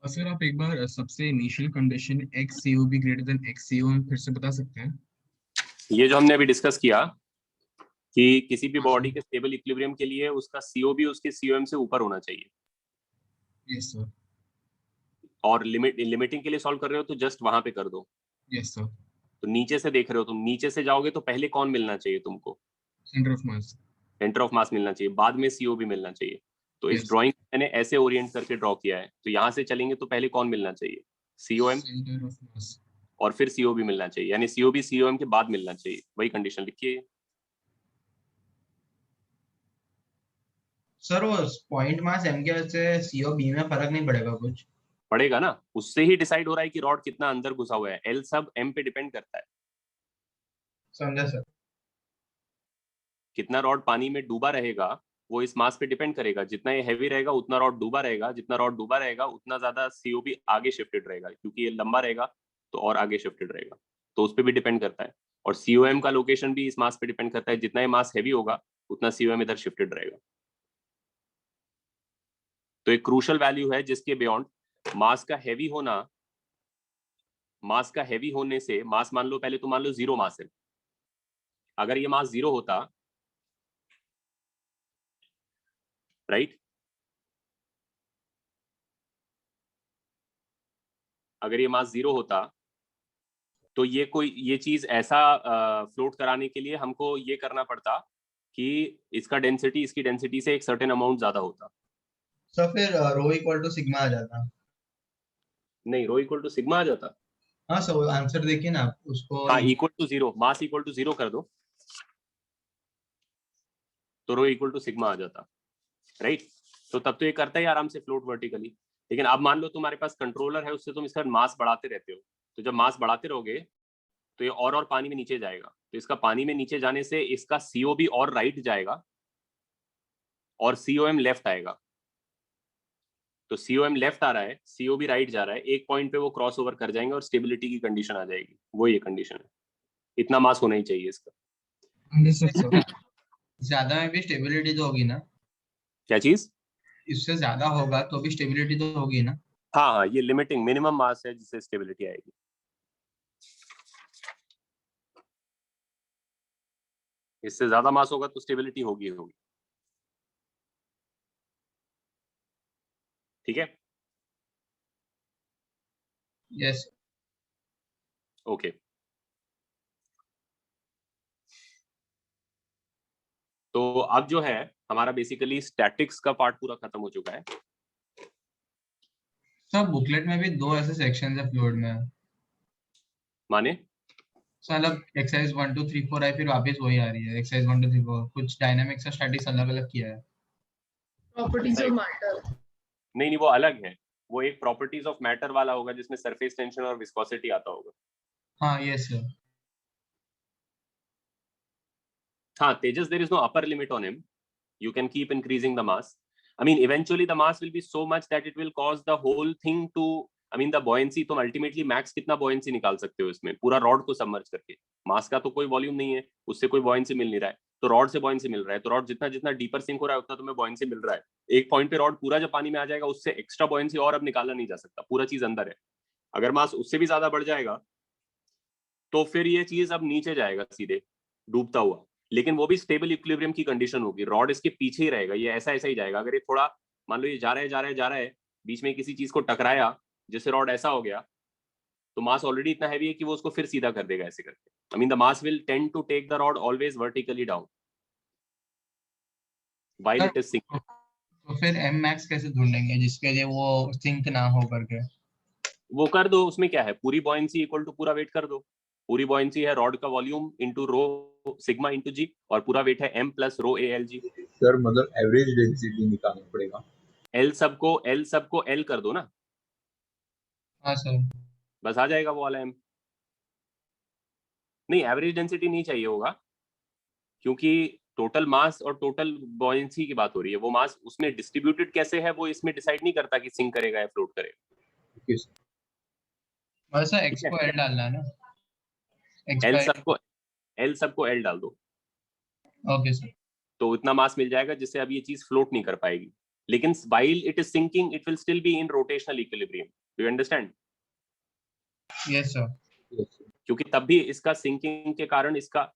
और सर आप एक बार सबसे initial condition XCOB greater than XCOM फिर से बता सकते हैं? ये जो हमने अभी डिस्कस किया कि किसी भी हाँ, बॉडी सर। के स्टेबल इक्विलिब्रियम के लिए उसका COB उसके COM से ऊपर होना चाहिए। Yes sir. और लिमिटिंग के लिए सॉल्व कर रहे हो तो जस्ट वहां पे कर दो। Yes sir. तो नीचे से देख रहे हो, तुम नीचे से जाओगे तो पहले कौन मिलना चाहिए तुमको? Centre of mass. Centre of मास मिलना चाहिए, बाद में COB मिलना चाहिए। तो इस Yes. ड्राइंग मैंने ऐसे ओरिएंट करके ड्रॉ किया है। तो यहाँ से चलेंगे तो पहले कौन मिलना चाहिए? COM, सेंटर ऑफ मास। और फिर COB मिलना चाहिए, यानी COB COM के बाद मिलना चाहिए। वही कंडीशन लिखिए। सर वो पॉइंट मास M के वजह से COB में फर्क नहीं पड़ेगा कुछ? पड़ेगा ना, उससे ही डिसाइड हो रहा है कि रॉड कितना अंदर घुसा हुआ है। L सब M पे डिपेंड करता है। समझा सर। कितना रॉड पानी में डूबा रहेगा वो इस मास पे डिपेंड करेगा। जितना ये हैवी रहेगा उतना रॉड डूबा रहेगा, जितना रॉड डूबा रहेगा उतना ज्यादा COB आगे शिफ्टेड रहेगा, क्योंकि ये लंबा रहेगा तो और आगे शिफ्टेड रहेगा। तो उस पर भी डिपेंड करता है। और COM का लोकेशन भी इस मास पे डिपेंड करता है। जितना ये मास हैवी होगा उतना COM इधर शिफ्टेड रहेगा। तो एक क्रूशल वैल्यू है जिसके बियॉन्ड मास का हैवी होना, मास का हैवी होने से, मास मान लो, पहले तो मान लो 0 मास है। अगर ये मास 0 होता, राइट, अगर ये मास 0 होता तो ये चीज ऐसा फ्लोट कराने के लिए हमको ये करना पड़ता कि इसका डेंसिटी इसकी डेंसिटी से एक सर्टेन अमाउंट ज्यादा होता। सर फिर रो इक्वल टू सिग्मा आ जाता। नहीं, रो इक्वल टू सिग्मा आ जाता। हाँ सर, वो आंसर देखिए ना आप उसको। हाँ, equal to 0, mass equal to 0 कर दो तो रो इक्वल टू सिग्मा आ जाता, राइट। तो तब तो ये करता है आराम से फ्लोट वर्टिकली। लेकिन अब मान लो तुम्हारे पास कंट्रोलर है, उससे तुम इसका मास बढ़ाते रहते हो। तो जब मास बढ़ाते रहोगे तो ये और पानी में नीचे जाएगा। तो इसका पानी में नीचे जाने से इसका COB और राइट जाएगा और COM लेफ्ट आएगा। तो COM लेफ्ट आ रहा है, CO भी राइट जा रहा है, एक पॉइंट पे वो क्रॉस ओवर कर जाएंगे और स्टेबिलिटी की कंडीशन आ जाएगी, वो ये कंडीशन है। इतना मास होना ही चाहिए इसका। Understood sir. ज्यादा में भी स्टेबिलिटी तो होगी ना? क्या चीज? इससे ज्यादा होगा तो भी स्टेबिलिटी तो होगी ना? हाँ हाँ, ये लिमिटिंग मिनिमम मास है जिससे स्टेबिलिटी आएगी। इससे ज्यादा मास होगा तो स्टेबिलिटी होगी होगी। ठीक है, यस। ओके। तो अब जो है हमारा बेसिकली स्टैटिक्स का पार्ट पूरा खत्म हो चुका है। सर बुकलेट में भी 2 ऐसे सेक्शन है फ्लूइड में। माने सर मतलब एक्सरसाइज 1 2 3 4 आई, फिर वापस वही आ रही है एक्सरसाइज 1 2 3 4, कुछ डायनामिक्स और स्टैटिक्स अलग अलग किया है। Properties of matter. नहीं नहीं, वो अलग है। वो एक प्रॉपर्टीज ऑफ मैटर वाला होगा जिसमें सरफेस टेंशन और विस्कोसिटी आता होगा। हाँ यस सर। हाँ तेजस, there is no upper limit on him. You can keep increasing the mass. I mean, eventually the mass will be so much that it will cause the whole thing to, I mean, the buoyancy, तुम ultimately max कितना buoyancy निकाल सकते हो इसमें, पूरा rod को submerge करके। मास का तो कोई वॉल्यूम नहीं है, उससे कोई buoyancy मिल नहीं रहा है, तो रॉड से buoyancy मिल रहा है। तो रॉड जितना जितना डीपर सिंक हो रहा है उतना तुम्हें buoyancy मिल रहा है। एक पॉइंट पे रॉड पूरा जब पानी में आ जाएगा, उससे एक्स्ट्रा buoyancy और अब निकाला नहीं जा सकता, पूरा चीज अंदर है। अगर मास उससे भी ज्यादा बढ़ जाएगा तो फिर ये चीज अब नीचे जाएगा सीधे डूबता हुआ, लेकिन वो भी स्टेबल इक्विलिब्रियम की कंडीशन होगी। रॉड इसके पीछे ही रहेगा, ये ऐसा ऐसा ही जाएगा। अगर ये थोड़ा मान लो ये जा रहा है जा रहा है जा रहा है, बीच में किसी चीज को टकराया जिससे रॉड ऐसा हो गया, तो मास ऑलरेडी इतना हैवी है कि वो उसको फिर सीधा कर देगा ऐसे करके। I mean the mass will tend to take the rod always vertically down while it is sinking. तो फिर एम मैक्स कैसे ढूंढेंगे जिसके लिए वो सिंक ना हो करके? वो कर दो, उसमें क्या है, पूरी बॉयंसी इक्वल टू पूरा वेट कर दो। पूरी बॉयंसी है रॉड का volume into rho sigma into g, और पूरा वेट है m plus rho ALG। Sir मतलब एवरेज डेंसिटी निकालना पड़ेगा। L सबको L कर दो ना, हाँ सर। बस आ जाएगा वो वाला m। नहीं, एवरेज डेंसिटी नहीं चाहिए होगा, क्योंकि टोटल मास और टोटल बॉयंसी की बात हो रही है। वो मास उसमें डिस्ट्रीब्यूटेड कैसे है वो इसमें डिसाइड नहीं करता कि सिंक करेगा या फ्लोट करेगा। Okay sir. बस सर एक्स को एल डालना है ना? L सबको L डाल दो, ओके सर। तो इतना मास मिल जाएगा जिससे अब ये चीज फ्लोट नहीं कर पाएगी। लेकिन while it is sinking it will still be in rotational equilibrium. Do you understand? Yes sir. क्योंकि तब भी इसका सिंकिंग के कारण इसका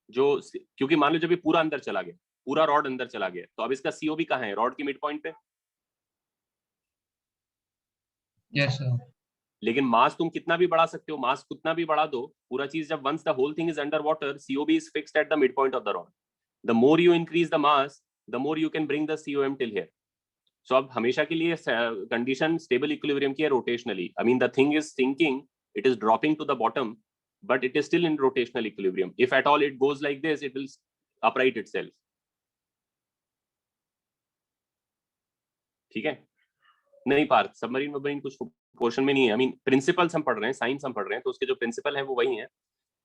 जो, क्योंकि मान लो जब ये पूरा अंदर चला गया, पूरा रॉड अंदर चला गया, तो अब इसका COB कहाँ है, रॉड की मिड पॉइंट पे। Yes sir. लेकिन मास तुम कितना भी बढ़ा सकते हो, मास कितना भी बढ़ा दो, पूरा चीज जब once the whole thing is under water, COB is fixed at the midpoint of the rod. The more you increase the mass, the more you can bring the COM till here. So अब हमेशा के लिए condition stable equilibrium की है रोटेशनली। I mean the thing is sinking, it is dropping to the bottom, but it is still in rotational equilibrium. If at all it goes like this, it will upright itself. ठीक है? नहीं Partha, submarine वबमरीन कुछ portion में नहीं है। I mean principles हम पढ़ रहे हैं, साइंस हम पढ़ रहे हैं, तो उसके जो प्रिंसिपल है वो वही है।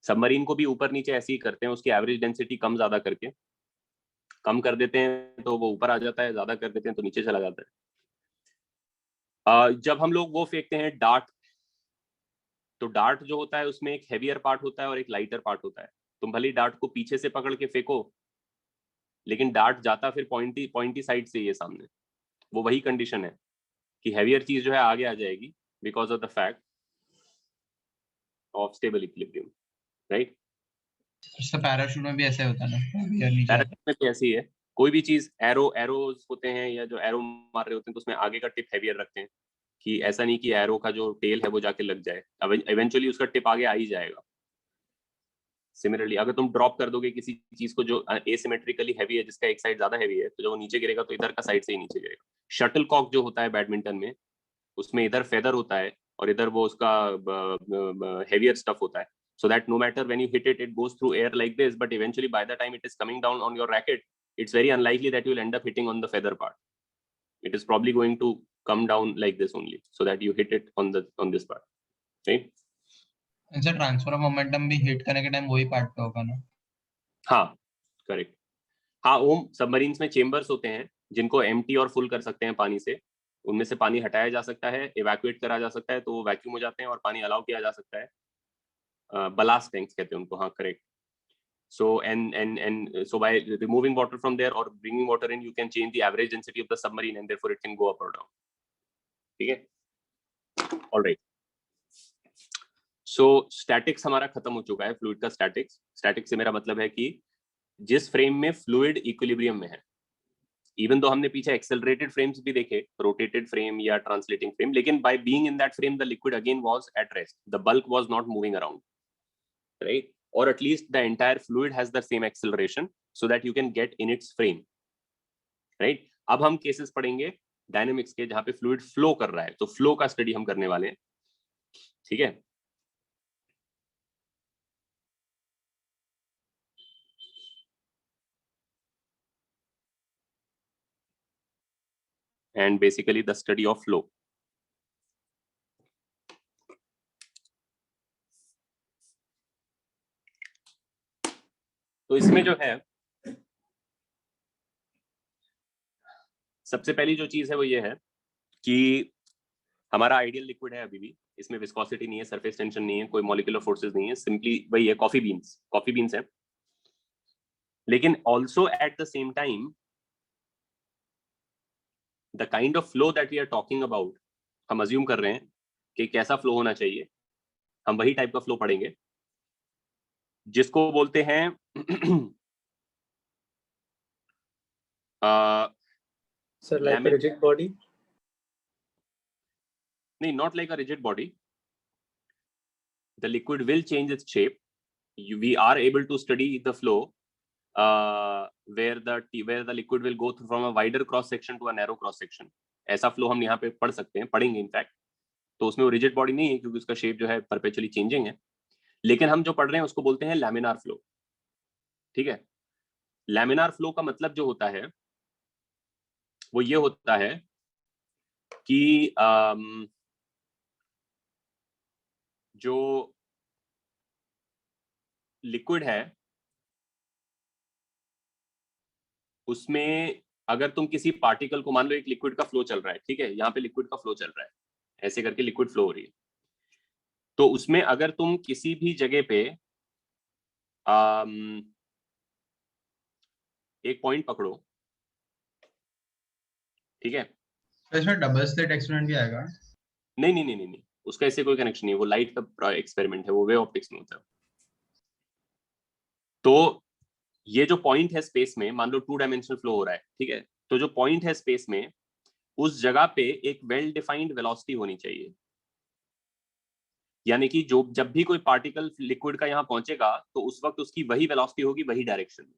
सबमरीन को भी ऊपर नीचे ऐसे ही करते हैं, उसकी एवरेज डेंसिटी कम ज्यादा करके, कम कर देते हैं तो वो ऊपर आ जाता है, ज्यादा कर देते हैं तो नीचे चला जाता है। जब हम लोग वो फेंकते हैं डार्ट, तो डार्ट जो होता है उसमें एक हेवियर पार्ट होता है और एक लाइटर पार्ट होता है। तुम भले डार्ट को पीछे से पकड़ के फेंको, लेकिन डार्ट जाता फिर पॉइंटी पॉइंटी साइड से ये सामने। वो वही कंडीशन है कि हैवियर चीज जो है आगे आ जाएगी because of the fact of stable equilibrium, right. Sir parachute में भी ऐसे होता है ना, नीचे पैराशूट में भी ऐसी है, कोई भी चीज एरोज होते हैं या जो एरो मार रहे होते हैं तो उसमें आगे का टिप हैवियर रखते हैं, कि ऐसा नहीं कि एरो का जो टेल है वो जाके लग जाए, अब इवेंचुअली उसका टिप आगे आ ही जाएगा। सिमिलरली अगर तुम ड्रॉप कर दोगे किसी चीज को जो एसिमेट्रिकली हैवी है, जिसका एक साइड ज्यादा हैवी है, तो जब वो नीचे गिरेगा तो इधर का साइड से ही नीचे गिरेगा। शटल कॉक जो होता है बैडमिंटन में, उसमें इधर फेदर होता है और इधर वो उसका हेवियर स्टफ होता है, so that no matter when you hit it, it goes through air like this, but eventually by the time it is coming down on your racket, it's very unlikely that you will end up hitting on the feather part. It is probably going to come down like this only, so that you hit it on this part, right? Sir transfer of momentum भी hit करने के time वही part पे होगा ना? हाँ correct. हाँ ओम, submarines में चेम्बर्स होते हैं जिनको एम्प्टी और फुल कर सकते हैं पानी से, उनमें से पानी हटाया जा सकता है, इवैक्यूएट करा जा सकता है, तो वो वैक्यूम हो जाते हैं और पानी अलाउ किया जा सकता है. बलास्ट टैंक्स कहते हैं उनको. हाँ, correct. So and so by removing water from there or bringing water in, you can change the average density of the submarine and therefore it can go up or down. ठीक है? All right. So statics हमारा खत्म हो चुका है, fluid का statics. Statics से मेरा मतलब है कि जिस frame में fluid equilibrium में है, even though हमने पीछे accelerated frames भी देखे, rotated frame या translating frame, लेकिन by being in that frame, the liquid again was at rest. The bulk was not moving around, right? Or at least the entire fluid has the same acceleration so that you can get in its frame, right? अब हम cases पढ़ेंगे dynamics के जहाँ पे fluid flow कर रहा है, तो flow का study हम करने वाले हैं. ठीक है? And basically the study of flow. तो इसमें जो है सबसे पहली जो चीज है वो ये है कि हमारा आइडियल लिक्विड है अभी भी, इसमें विस्कोसिटी नहीं है, सरफेस टेंशन नहीं है, कोई मॉलिक्यूलर फोर्सेस नहीं है, सिंपली वही है, कॉफी बीन्स है. लेकिन also at the same time the kind of flow that we are talking about, हम अज्यूम कर रहे हैं कि कैसा फ्लो होना चाहिए, हम वही टाइप का फ्लो पढ़ेंगे जिसको बोलते हैं Sir, like a rigid body? No, not like a rigid body. The liquid will change its shape. We are able to study the flow where the liquid will go through from a wider cross section to a narrow cross section. ऐसा flow हम यहाँ पे पढ़ सकते हैं, पढ़ेंगे in fact. तो उसमें वो रिजिड बॉडी नहीं है क्योंकि उसका शेप जो है परपेचुअली चेंजिंग है. लेकिन हम जो पढ़ रहे हैं उसको बोलते हैं लैमिनार फ्लो. ठीक है? लैमिनार फ्लो का मतलब जो होता है वो ये होता है कि जो लिक्विड है उसमें अगर तुम किसी पार्टिकल को, मान लो एक लिक्विड का फ्लो चल रहा है, ठीक है, यहाँ पे लिक्विड का फ्लो चल रहा है, ऐसे करके लिक्विड फ्लो हो रही है, तो उसमें अगर तुम किसी भी जगह पे एक पॉइंट पकड़ो, ठीक है, तो इसमें डबल स्लिट एक्सपेरिमेंट भी आएगा? नहीं, उसका ऐसे कोई कनेक्शन नहीं है, वो लाइट का एक्सपेरिमेंट है, वो वेव ऑप्टिक्स में होता है. तो ये जो पॉइंट है स्पेस में, मान लो 2 डायमेंशनल फ्लो हो रहा है, ठीक है, तो जो पॉइंट है स्पेस में उस जगह पे एक वेल डिफाइंड वेलोसिटी होनी चाहिए. यानी कि जो जब भी कोई पार्टिकल लिक्विड का यहां पहुंचेगा तो उस वक्त उसकी वही वेलोसिटी होगी, वही डायरेक्शन में.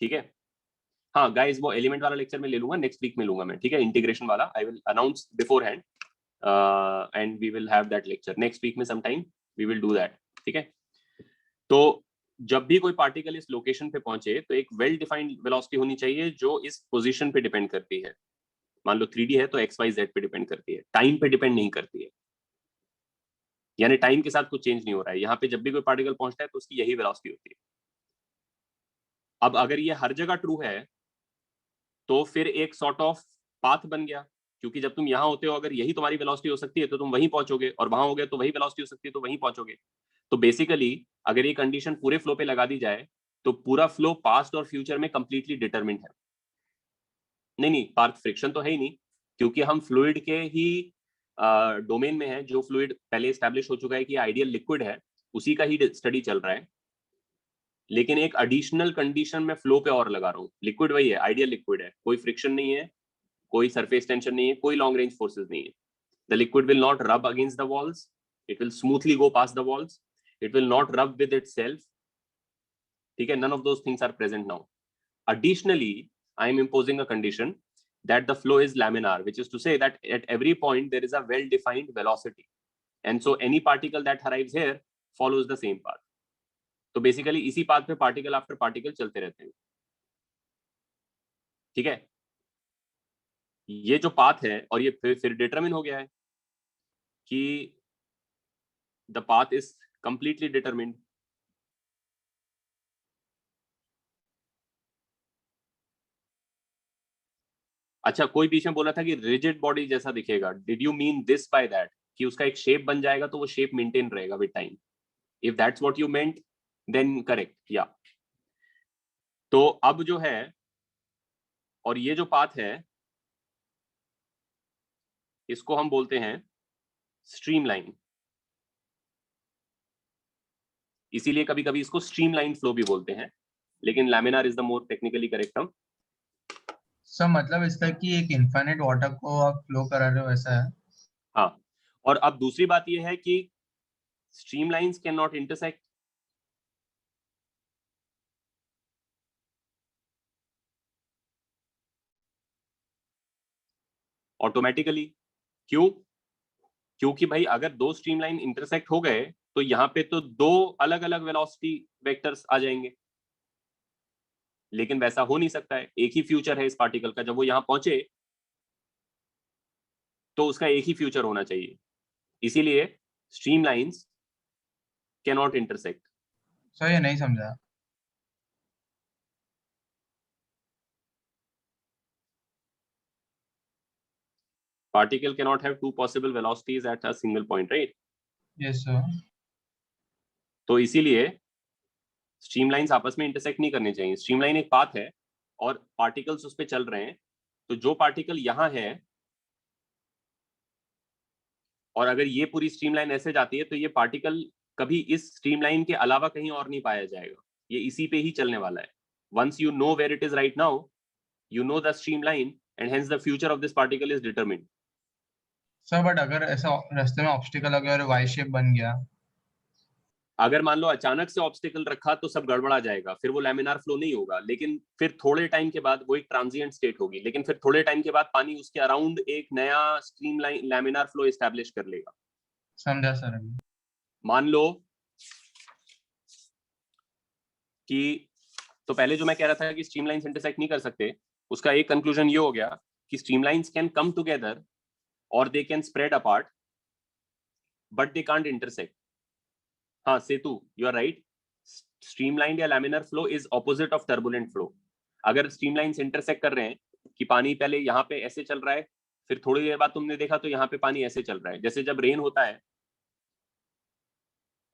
ठीक है? हाँ गाइस, वो एलिमेंट वाला लेक्चर में ले लूंगा, नेक्स्ट वीक में लूंगा मैं. ठीक है? इंटीग्रेशन वाला I will announce beforehand and we will have that lecture next week में sometime, we will do that. ठीक है? तो जब भी कोई पार्टिकल इस लोकेशन पे पहुंचे तो एक वेल डिफाइंड वेलोसिटी होनी चाहिए जो इस पोजीशन पे डिपेंड करती है. मान लो 3D है तो XYZ पे डिपेंड करती है, टाइम पे डिपेंड नहीं करती है. यानी टाइम के साथ कुछ चेंज नहीं हो रहा है. यहाँ पे जब भी कोई पार्टिकल पहुंचता है तो उसकी यही वेलोसिटी होती है. अब अगर ये हर जगह ट्रू है तो फिर एक सॉर्ट ऑफ पाथ बन गया, क्योंकि जब तुम यहाँ होते हो अगर यही तुम्हारी वेलोसिटी हो सकती है तो तुम वहीं पहुंचोगे, और वहां हो गया तो वही वेलोसिटी हो सकती है तो वहीं पहुंचोगे. तो बेसिकली अगर ये कंडीशन पूरे फ्लो पे लगा दी जाए तो पूरा फ्लो पास्ट और फ्यूचर में कंप्लीटली डिटरमिन्ड है. नहीं, पार्थ फ्रिक्शन तो है ही नहीं, क्योंकि हम फ्लूइड के ही डोमेन में है. जो फ्लूइड पहले एस्टैब्लिश हो चुका है कि आइडियल लिक्विड है, उसी का ही स्टडी चल रहा है. लेकिन एक एडिशनल कंडीशन में फ्लो पे और लगा रहा हूँ. लिक्विड वही है, आइडियल लिक्विड है, कोई फ्रिक्शन नहीं है, कोई सरफेस टेंशन नहीं है, कोई लॉन्ग रेंज फोर्सेस नहीं है. द लिक्विड विल नॉट रब against the walls, it will smoothly go pass the walls, it will not रब विद इटसेल्फ. ठीक है? none of those things are present now. Additionally, I am imposing a condition that the flow is laminar, which is to say that at every point there is a well defined velocity, and so any particle that arrives here follows the same path. तो basically इसी path पे particle after particle चलते रहते हैं. ठीक है? ये जो पाथ है, और ये फिर डिटरमिन हो गया है कि the path is completely determined. अच्छा, कोई बीच में बोला था कि रिजिड बॉडी जैसा दिखेगा, did you mean this by that कि उसका एक शेप बन जाएगा तो वो शेप मेंटेन रहेगा with time? If that's what you meant then correct, yeah. तो अब जो है, और ये जो पाथ है इसको हम बोलते हैं स्ट्रीमलाइन, इसीलिए कभी कभी इसको स्ट्रीमलाइन फ्लो भी बोलते हैं, लेकिन laminar is the more technically correct term. Sir मतलब इसका कि एक इनफाइनाइट वाटर को आप फ्लो करा रहे हो ऐसा है? हाँ, और अब दूसरी बात ये है कि streamlines can not intersect. Automatically. क्यों? क्योंकि भाई अगर दो स्ट्रीमलाइन इंटरसेक्ट हो गए तो यहाँ पे तो दो अलग अलग वेलोसिटी वेक्टर्स आ जाएंगे, लेकिन वैसा हो नहीं सकता है। एक ही फ्यूचर है इस पार्टिकल का, जब वो यहाँ पहुंचे तो उसका एक ही फ्यूचर होना चाहिए, इसीलिए streamlines can not intersect. Sir ये नहीं समझा। Particle cannot have two possible velocities at a single point, right? Yes sir. तो इसीलिए स्ट्रीमलाइंस आपस में इंटरसेक्ट नहीं करने चाहिए। स्ट्रीमलाइन एक पाथ है और पार्टिकल्स उस पे चल रहे हैं, तो जो पार्टिकल यहाँ है और अगर ये पूरी स्ट्रीमलाइन ऐसे जाती है तो ये पार्टिकल कभी इस स्ट्रीमलाइन के अलावा कहीं और नहीं पाया जाएगा, ये इसी पे ही चलने वाला है। Once you know where it is right now, you know the streamline and hence the future of this particle is determined. Sir but अगर ऐसा रास्ते में ऑब्स्टिकल अगर वाई शेप बन गया, अगर मान लो अचानक से ऑब्स्टिकल रखा तो सब गड़बड़ा जाएगा, फिर वो लैमिनार फ्लो नहीं होगा, लेकिन फिर थोड़े टाइम के बाद वो एक ट्रांजिएंट स्टेट होगी, लेकिन फिर थोड़े टाइम के बाद पानी उसके अराउंड एक नया स्ट्रीमलाइन लैमिनार फ्लो एस्टैब्लिश कर लेगा। समझा सर अभी। मान लो कि, तो पहले जो मैं कह रहा था कि स्ट्रीमलाइंस इंटरसेक्ट नहीं कर सकते, उसका एक कंक्लूजन ये हो गया कि स्ट्रीमलाइंस कैन कम टुगेदर और they can spread apart but they can't intersect. हाँ सेतु, यू आर राइट, स्ट्रीमलाइन या laminar flow is opposite of turbulent flow. अगर स्ट्रीमलाइंस इंटरसेक्ट कर रहे हैं कि पानी पहले यहाँ पे ऐसे चल रहा है, फिर थोड़ी देर बाद तुमने देखा तो यहाँ पे पानी ऐसे चल रहा है, जैसे जब रेन होता है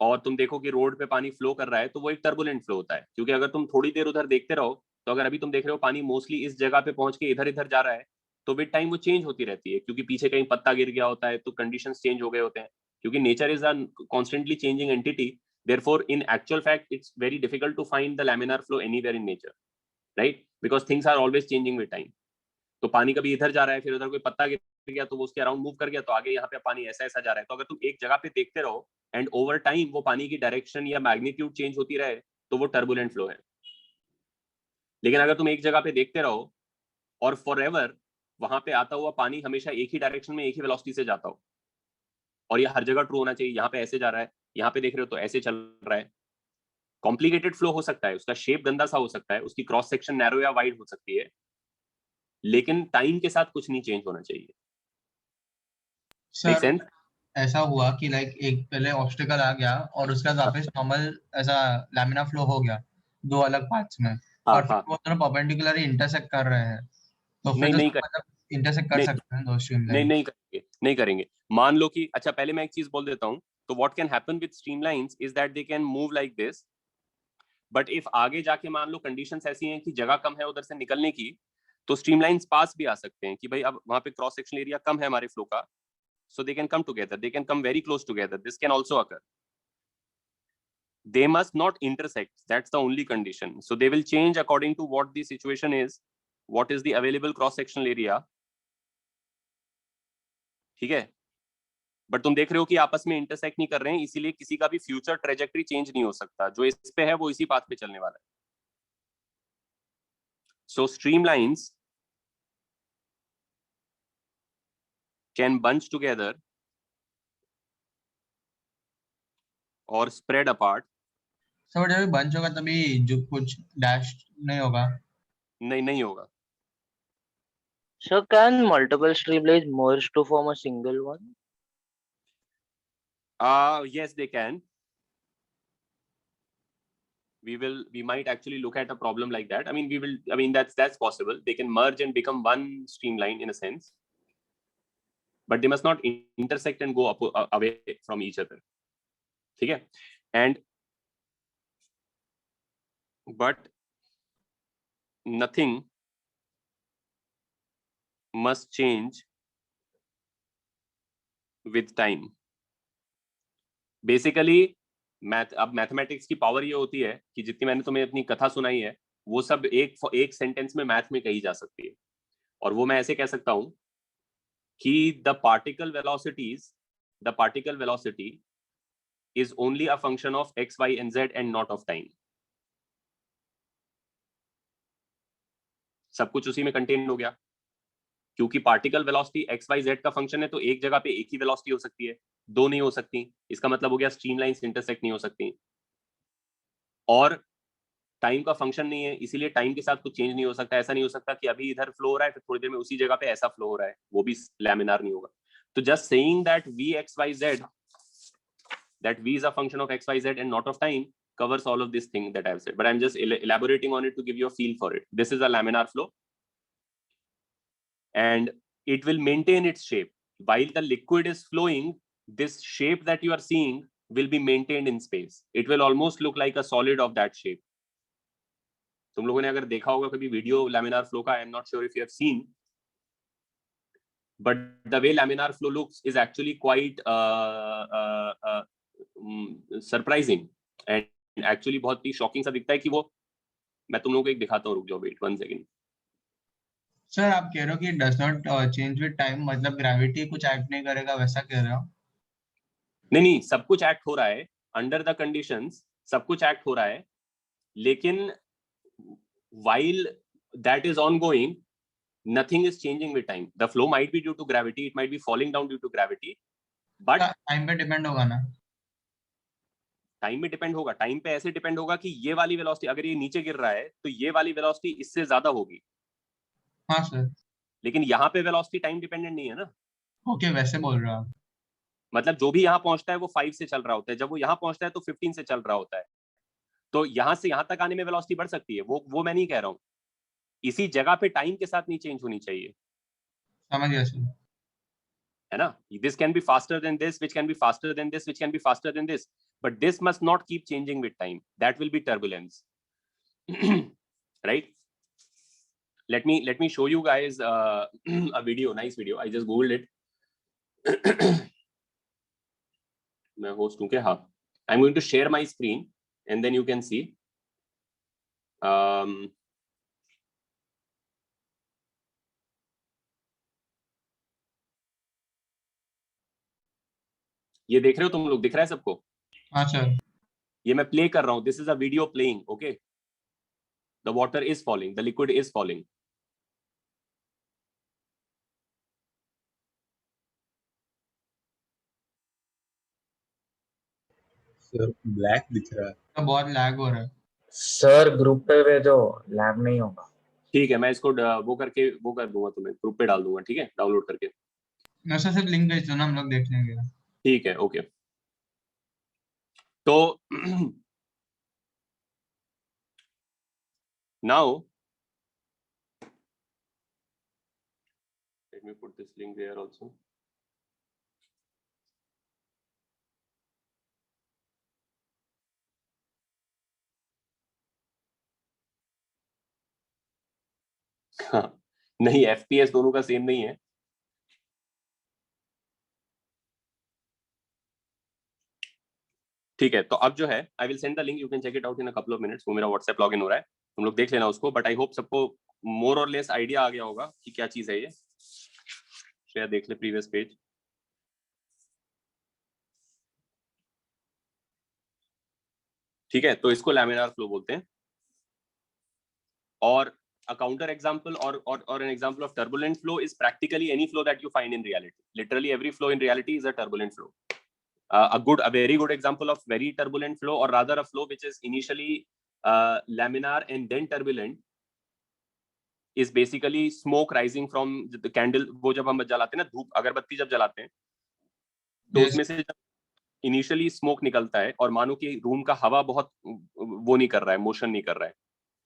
और तुम देखो कि रोड पे पानी फ्लो कर रहा है तो वो एक टर्बुलेंट फ्लो होता है, क्योंकि अगर तुम थोड़ी देर उधर देखते रहो तो अगर अभी तुम देख रहे हो पानी मोस्टली इस जगह पे पहुंच के इधर इधर जा रहा है, तो विद टाइम वो चेंज होती रहती है, क्योंकि पीछे कहीं पत्ता गिर गया होता है तो कंडीशंस चेंज हो गए होते हैं, क्योंकि nature is a constantly changing entity. therefore in actual fact it's very difficult to find the laminar flow anywhere in nature, right? Because things are always changing with time. तो पानी कभी इधर जा रहा है, फिर उधर कोई पत्ता गिर गया तो वो उसके अराउंड मूव कर गया, तो आगे यहाँ पे पानी ऐसा ऐसा जा रहा है। तो अगर तुम एक जगह पे देखते रहो एंड ओवर टाइम वो पानी की डायरेक्शन या मैग्नीट्यूड चेंज होती रहे तो वो टर्बुलेंट फ्लो है। लेकिन अगर तुम एक जगह पे देखते रहो और फॉरएवर वहां पे आता हुआ पानी हमेशा एक ही डायरेक्शन में एक ही वेलोसिटी से जाता हो, और ये हर जगह ट्रू होना चाहिए, यहाँ पे ऐसे जा रहा है, यहाँ पे देख रहे हो तो ऐसे चल रहा है। कॉम्प्लिकेटेड फ्लो हो सकता है, उसका शेप गंदा सा हो सकता है, उसकी क्रॉस सेक्शन नैरो या वाइड हो सकती है, लेकिन टाइम के साथ कुछ नहीं चेंज होना चाहिए। Make sir sense? ऐसा हुआ कि लाइक एक पहले ऑब्स्टिकल आ गया और उसके बाद वापस नॉर्मल ऐसा लैमिनार फ्लो हो गया दो अलग पाथ्स में, हाँ और फिर हाँ, वो दोनों परपेंडिकुलरली इंटरसेक्ट कर रहे हैं, तो फिर नहीं तो नहीं सब मतलब इंटरसेक्ट कर नहीं सकते हैं दो नहीं स्ट्रीमलाइन। नहीं करेंगे, नहीं करेंगे। मान लो कि, अच्छा पहले मैं एक चीज बोल देता हूँ, तो what can happen with streamlines is that they can move like this, but if आगे जाके मान लो कंडीशंस ऐसी हैं कि जगह कम है उधर से निकलने की, तो स्ट्रीमलाइंस पास भी आ सकते हैं कि भाई अब वहां पे क्रॉस सेक्शन एरिया कम है हमारे फ्लो का, so they can come together, they can come very close together, this can also occur. They must not intersect, that's the only condition. So they will change according to what the situation is, what is the available cross sectional area, ठीक है? But तुम देख रहे हो कि आपस में intersect नहीं कर रहे हैं, इसीलिए किसी का भी फ्यूचर ट्रेजेक्टरी चेंज नहीं हो सकता, जो इस पे है वो इसी पाथ पे चलने वाला है। So streamlines can bunch together or spread apart. Sir जब बंच होगा तभी जो कुछ डैश नहीं होगा? नहीं होगा। So can multiple streamlines merge to form a single one? Yes they can, we might actually look at a problem like that. I mean that's possible. They can merge and become one streamline in a sense, but they must not intersect and go away from each other. ठीक है? And but nothing must change with time. Basically अब mathematics की power ये होती है कि जितनी मैंने तुम्हें अपनी कथा सुनाई है वो सब एक सेंटेंस में मैथ में कही जा सकती है, और वो मैं ऐसे कह सकता हूं कि the particle velocity is only a function of x, y and z and not of time. सब कुछ उसी में कंटेन हो गया, क्योंकि particle velocity x, y, z का फंक्शन है, तो एक जगह पे एक ही वेलोसिटी हो सकती है, दो नहीं हो सकती. इसका मतलब हो गया स्ट्रीमलाइंस इंटरसेक्ट नहीं हो सकती, और टाइम का फंक्शन नहीं है, इसीलिए टाइम के साथ कुछ चेंज नहीं हो सकता. ऐसा नहीं हो सकता कि अभी इधर फ्लो हो रहा है फिर थोड़ी देर में उसी जगह पे ऐसा फ्लो हो रहा है, वो भी लैमिनार नहीं होगा. तो just saying that v x y z, that v is a function of x y z and not of time, covers all of this thing that I've said, but I'm just elaborating on it to give you a feel for it. This is a laminar flow and it will maintain its shape while the liquid is flowing. This shape that you are seeing will be maintained in space. It will almost look like a solid of that shape. तुम लोगों ने अगर देखा होगा कभी video laminar flow का, I am not sure if you have seen, but the way laminar flow looks is actually quite surprising and actually बहुत ही shocking सा दिखता है कि वो, मैं तुम लोगों को एक दिखाता हूँ, रुक जाओ, वेट 1 सेकंड. सर आप कह रहे हो कि does not change with time, मतलब ग्रेविटी कुछ एक्ट नहीं करेगा, वैसा कह रहे हो? नहीं, सब कुछ एक्ट हो रहा है अंडर द कंडीशंस, सब कुछ एक्ट हो रहा है, लेकिन while that is ongoing, nothing is changing with time. The flow might be due to gravity, it might be falling down due to gravity, but time पे डिपेंड होगा ना? Time में डिपेंड होगा. टाइम पे ऐसे डिपेंड होगा कि ये वाली वेलोसिटी, अगर ये नीचे गिर रहा है तो ये वाली वेलोसिटी इससे ज्यादा होगी. हाँ सर. लेकिन यहाँ पे वेलोसिटी टाइम डिपेंडेंट नहीं है ना. ओके, वैसे बोल रहे हो आप. मतलब जो भी यहाँ पहुंचता है वो 5 से चल रहा होता है, जब वो यहाँ पहुंचता है तो 15 से चल रहा होता है. तो यहाँ से यहाँ तक आने में वेलोसिटी बढ़ सकती है, वो मैं नहीं कह रहा हूँ. इसी जगह पे टाइम के साथ नहीं चेंज होनी चाहिए. समझ गया सर. है ना? This can be faster than this, which can be faster than this, which can be faster than this, but this must not keep changing with time. That will be turbulence. Right? Let me show you guys a video, nice video. I just googled it. मैं host हूँ क्या? हाँ. I'm going to share my screen and then you can see. ये देख रहे हो तुम लोग? दिख रहा है सबको? हाँ सर. ये मैं प्ले कर रहा हूँ. This is a video playing. Okay. The water is falling. The liquid is falling. Sir black दिख रहा है. तो बहुत लैग हो रहा है. सर ग्रुप पे भेजो, लैग नहीं होगा. ठीक है, मैं इसको वो कर दूंगा, तुम्हें ग्रुप पे डाल दूंगा. ठीक है, डाउनलोड करके. मैं सर सिर्फ लिंक भेज दो ना, हम लोग देख लेंगे. ठीक है, ओके. तो now let me put this link there also. नहीं, FPS दोनों का सेम नहीं है. ठीक है, तो अब जो है I will send the link, you can check it out in a couple of minutes. वो मेरा व्हाट्सएप लॉगिन हो रहा है, तुम लोग देख लेना उसको. बट आई होप सबको मोर और लेस आइडिया आ गया होगा कि क्या चीज है ये. शेयर देख ले प्रीवियस पेज. ठीक है, तो इसको लैमिनार फ्लो बोलते हैं. और a counter example or an example of turbulent flow is practically any flow that you find in reality. Literally every flow in reality is a turbulent flow. A very good example of very turbulent flow, or rather a flow which is initially laminar and then turbulent, is basically smoke rising from the candle. वो जब हम जलाते हैं ना, धूप अगरबत्ती जब जलाते हैं तो उसमें से इनिशियली स्मोक निकलता है, और मानो कि रूम का हवा बहुत वो नहीं कर रहा है, मोशन नहीं कर रहा है।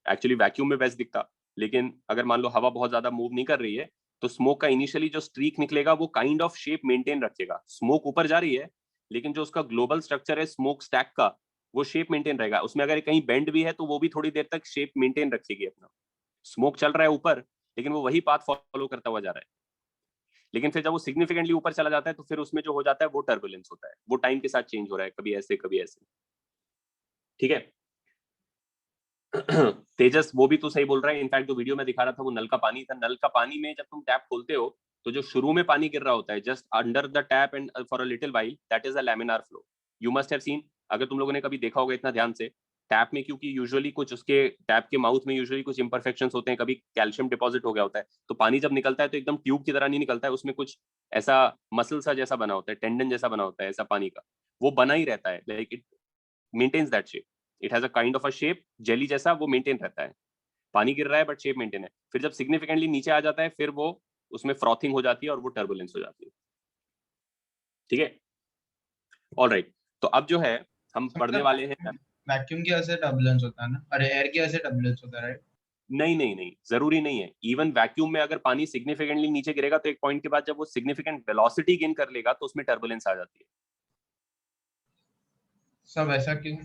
एक्चुअली वैक्यूम में वैसे दिखता, लेकिन अगर मान लो हवा बहुत ज्यादा मूव नहीं कर रही है तो स्मोक का इनिशियली जो स्ट्रीक निकलेगा वो काइंड ऑफ शेप मेंटेन रखेगा। स्मोक ऊपर जा रही है लेकिन जो उसका ग्लोबल स्ट्रक्चर है स्मोक स्टैक का, वो शेप मेंटेन रहेगा। उसमें अगर कहीं बेंड भी है तो वो भी थोड़ी देर तक शेप मेंटेन रखेगी अपना। स्मोक चल रहा है ऊपर लेकिन वो वही पाथ फॉलो करता हुआ जा रहा है। लेकिन फिर जब वो सिग्निफिकेंटली ऊपर चला जाता है तो फिर उसमें जो हो जाता है वो टर्बुलेंस होता है। वो टाइम के साथ चेंज हो रहा है, कभी ऐसे कभी ऐसे। ठीक है। तेजस वो भी तो सही बोल रहा है। इनफैक्ट जो वीडियो में दिखा रहा था वो नल का पानी था। नल का पानी में जब तुम टैप खोलते हो तो जो शुरू में पानी गिर रहा होता है just under the tap and for a little while, that is a laminar flow. You must have seen, अगर तुम लोगों ने कभी देखा होगा इतना ध्यान से, टैप में क्योंकि यूजुअली कुछ उसके टैप के माउथ में यूजुअली कुछ इंपरफेक्शंस होते हैं, कभी कैल्शियम डिपॉजिट हो गया होता है, तो पानी जब निकलता है तो एकदम ट्यूब की तरह नहीं निकलता है, उसमें कुछ ऐसा मसल सा जैसा बना होता है, टेंडन जैसा बना होता है, ऐसा पानी का वो बना ही रहता है। Like it maintains that shape, it has a kind of a shape, jelly जैसा वो मेंटेन रहता है। पानी गिर रहा है बट शेप मेंटेन है। फिर जब सिग्निफिकेंटली नीचे आ जाता है फिर वो उसमें फ्रॉथिंग हो जाती है और वो टर्बुलेंस हो जाती है। ठीक है, ऑलराइट। तो अब जो है हम पढ़ने वाले हैं। वैक्यूम की वजह से टर्बुलेंस होता है ना, अरे एयर की वजह से टर्बुलेंस होता है, राइट? नहीं नहीं नहीं, जरूरी नहीं है। इवन वैक्यूम में अगर पानी सिग्निफिकेंटली नीचे गिरेगा तो एक पॉइंट के बाद जब वो सिग्निफिकेंट वेलोसिटी गेन कर लेगा तो उसमें टर्बुलेंस आ जाती है। सब ऐसा क्यों?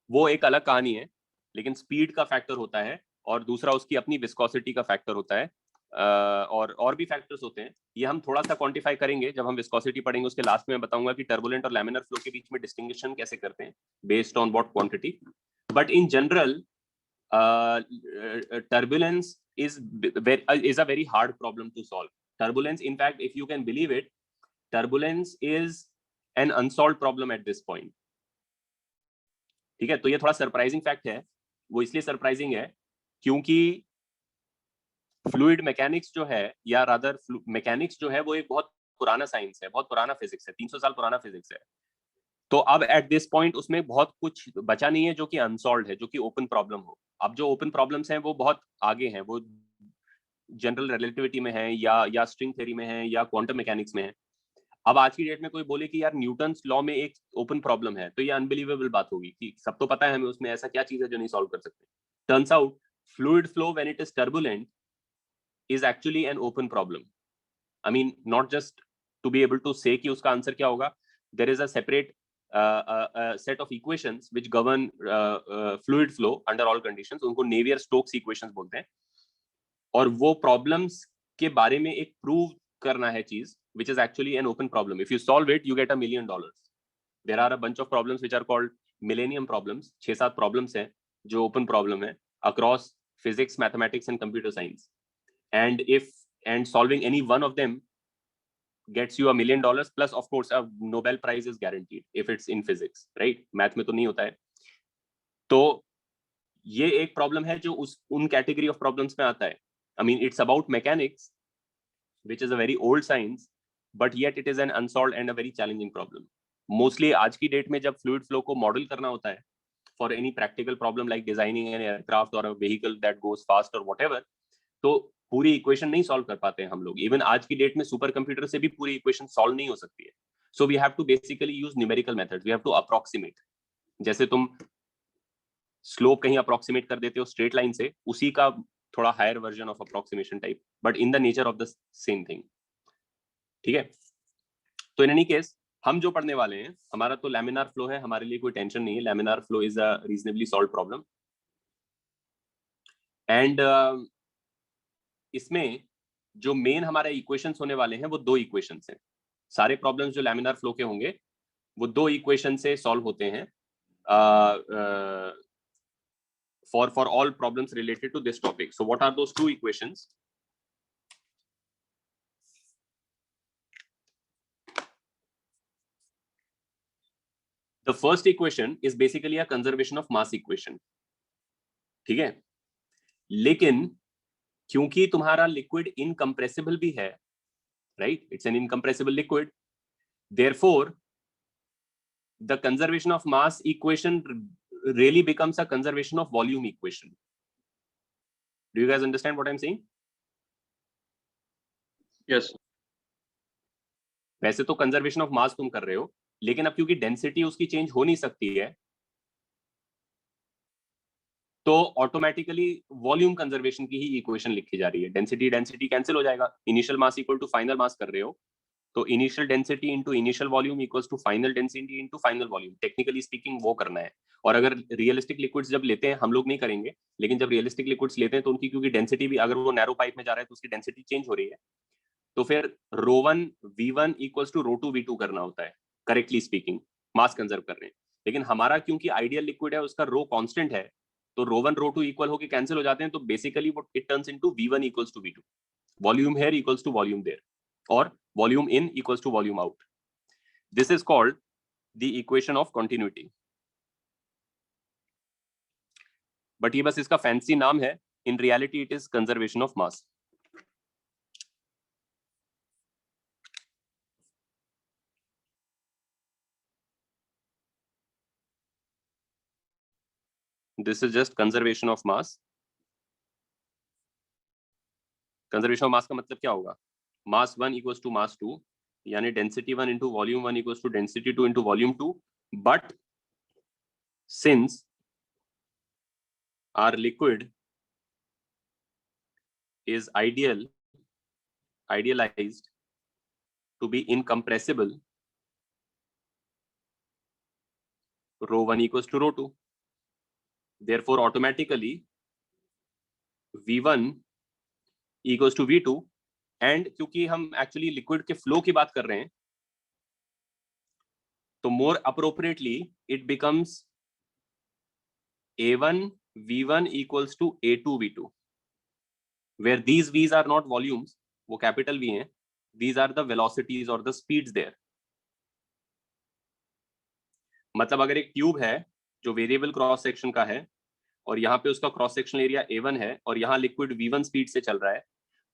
वो एक अलग कहानी है, लेकिन स्पीड का फैक्टर होता है और दूसरा उसकी अपनी विस्कोसिटी का फैक्टर होता है। और भी फैक्टर्स होते हैं, ये हम थोड़ा सा क्वांटिफाई करेंगे जब हम विस्कोसिटी पढ़ेंगे। उसके लास्ट में मैं बताऊंगा कि टर्बुलेंट और लैमिनर फ्लो के बीच में डिस्टिंग्विशन कैसे करते हैं based on what quantity. But in general turbulence is a very hard problem to solve. Turbulence, in fact, if you can believe it, turbulence is an unsolved problem at this point. ठीक है, तो ये थोड़ा surprising fact है। वो इसलिए surprising है क्योंकि फ्लूइड मैकेनिक्स जो है, या रादर मैकेनिक्स जो है, वो एक बहुत पुराना साइंस है, बहुत पुराना फिजिक्स है, 300 साल पुराना फिजिक्स है। तो अब एट दिस पॉइंट उसमें बहुत कुछ बचा नहीं है जो कि अनसॉल्व है, जो कि ओपन प्रॉब्लम हो। अब जो ओपन प्रॉब्लम्स हैं वो बहुत आगे हैं, वो जनरल रिलेटिविटी में है या स्ट्रिंग थ्योरी में है या क्वांटम मैकेनिक्स में है। अब आज की डेट में कोई बोले कि यार न्यूटन्स लॉ में एक ओपन प्रॉब्लम है, तो ये अनबिलीवेबल बात होगी कि सब तो पता है हमें, उसमें ऐसा क्या चीज है जो नहीं सॉल्व कर सकते। Turns out fluid flow when it is turbulent is actually an open problem. I mean not just to be able to say कि उसका आंसर क्या होगा, there is a separate set of equations which govern fluid flow under all conditions, उनको Navier-Stokes equations बोलते हैं। और वो problems के बारे में एक prove करना है चीज which is actually an open problem. If you solve it, you get $1 million. There are a bunch of problems which are called millennium problems. 6-7 problems हैं जो open problem है across physics, mathematics and computer science. And solving any one of them gets you $1 million plus of course a Nobel Prize is guaranteed if it's in physics, right? Math में तो नहीं होता है। तो ये एक problem है जो उन कैटेगरी ऑफ प्रॉब्लम्स में आता है। I mean it's about mechanics which is a very old science but yet it is an unsolved and a very challenging problem. Mostly आज की डेट में जब फ्लूइड फ्लो को मॉडल करना होता है for any practical problem like designing an aircraft or a vehicle that goes fast or whatever, तो पूरी इक्वेशन नहीं सॉल्व कर पाते हैं हम लोग। इवन आज की डेट में सुपर कंप्यूटर से भी पूरी इक्वेशन सॉल्व नहीं हो सकती है। So we have to basically use numerical methods, we have to approximate. जैसे तुम स्लोप कहीं अप्रोक्सीमेट कर देते हो स्ट्रेट लाइन से, उसी का थोड़ा higher version of approximation type, but in the nature of the same thing. ठीक है, तो इन एनी केस हम जो पढ़ने वाले हैं, हमारा तो लैमिनार फ्लो है, हमारे लिए कोई टेंशन नहीं है। Laminar flow is a reasonably solve problem. And इसमें जो मेन हमारे इक्वेशंस होने वाले हैं वो 2 इक्वेशंस हैं। सारे प्रॉब्लम्स जो लैमिनार फ्लो के होंगे वो 2 इक्वेशन से सॉल्व होते हैं for all problems related to this topic. So what are those 2 equations? The first equation is basically a conservation of mass equation. ठीक है, लेकिन क्योंकि तुम्हारा लिक्विड इनकम्प्रेसिबल भी है, right, it's an incompressible liquid, therefore the conservation of mass equation really becomes a conservation of volume equation. Do you guys understand what I'm saying? Yes. वैसे तो conservation of मास तुम कर रहे हो, लेकिन अब क्योंकि डेंसिटी उसकी चेंज हो नहीं सकती है, तो ऑटोमेटिकली वॉल्यूम कंजर्वेशन की ही इक्वेशन लिखी जा रही है। डेंसिटी डेंसिटी कैंसिल हो जाएगा, initial mass equal to final mass कर रहे हो, तो initial density into initial volume equals to final density into final volume, technically speaking वो करना है। और अगर रियलिस्टिक लिक्विड्स जब लेते हैं, हम लोग नहीं करेंगे, लेकिन जब रियलिस्टिक लिक्विड्स लेते हैं तो उनकी क्योंकि डेंसिटी भी, अगर वो नैरो पाइप में जा रहा है तो उसकी डेंसिटी चेंज हो रही है, तो फिर ρ1 v1 इक्वल्स टू ρ2 v2 करना होता है, करेक्टली स्पीकिंग, मास कंजर्व कर रहे हैं। लेकिन हमारा क्योंकि आइडियल लिक्विड है, उसका रो कांस्टेंट है, तो ρ1 ρ2 इक्वल होके कैंसिल हो जाते हैं, तो बेसिकली वो it turns into v1 equals to v2, volume here equals to volume there, और volume in equals to volume out. This is called the equation of continuity. But ये बस इसका फैंसी नाम है, in reality it is conservation of mass. This is just conservation of mass. Conservation of mass का मतलब क्या होगा? Mass 1 equals to mass 2, यानी density 1 into volume 1 equals to density 2 into volume 2. But since our liquid is idealized to be incompressible, ρ1 equals to ρ2. Therefore, automatically V1 equals to V2, and क्योंकि हम actually liquid के flow की बात कर रहे हैं, तो more appropriately it becomes A1 V1 equals to A2 V2, where these V's are not volumes, वो capital V हैं, these are the velocities or the speeds there. मतलब अगर एक ट्यूब है जो वेरिएबल क्रॉस सेक्शन का है, और यहाँ पे उसका क्रॉस सेक्शनल एरिया A1 है, और यहाँ लिक्विड V1 स्पीड से चल रहा है,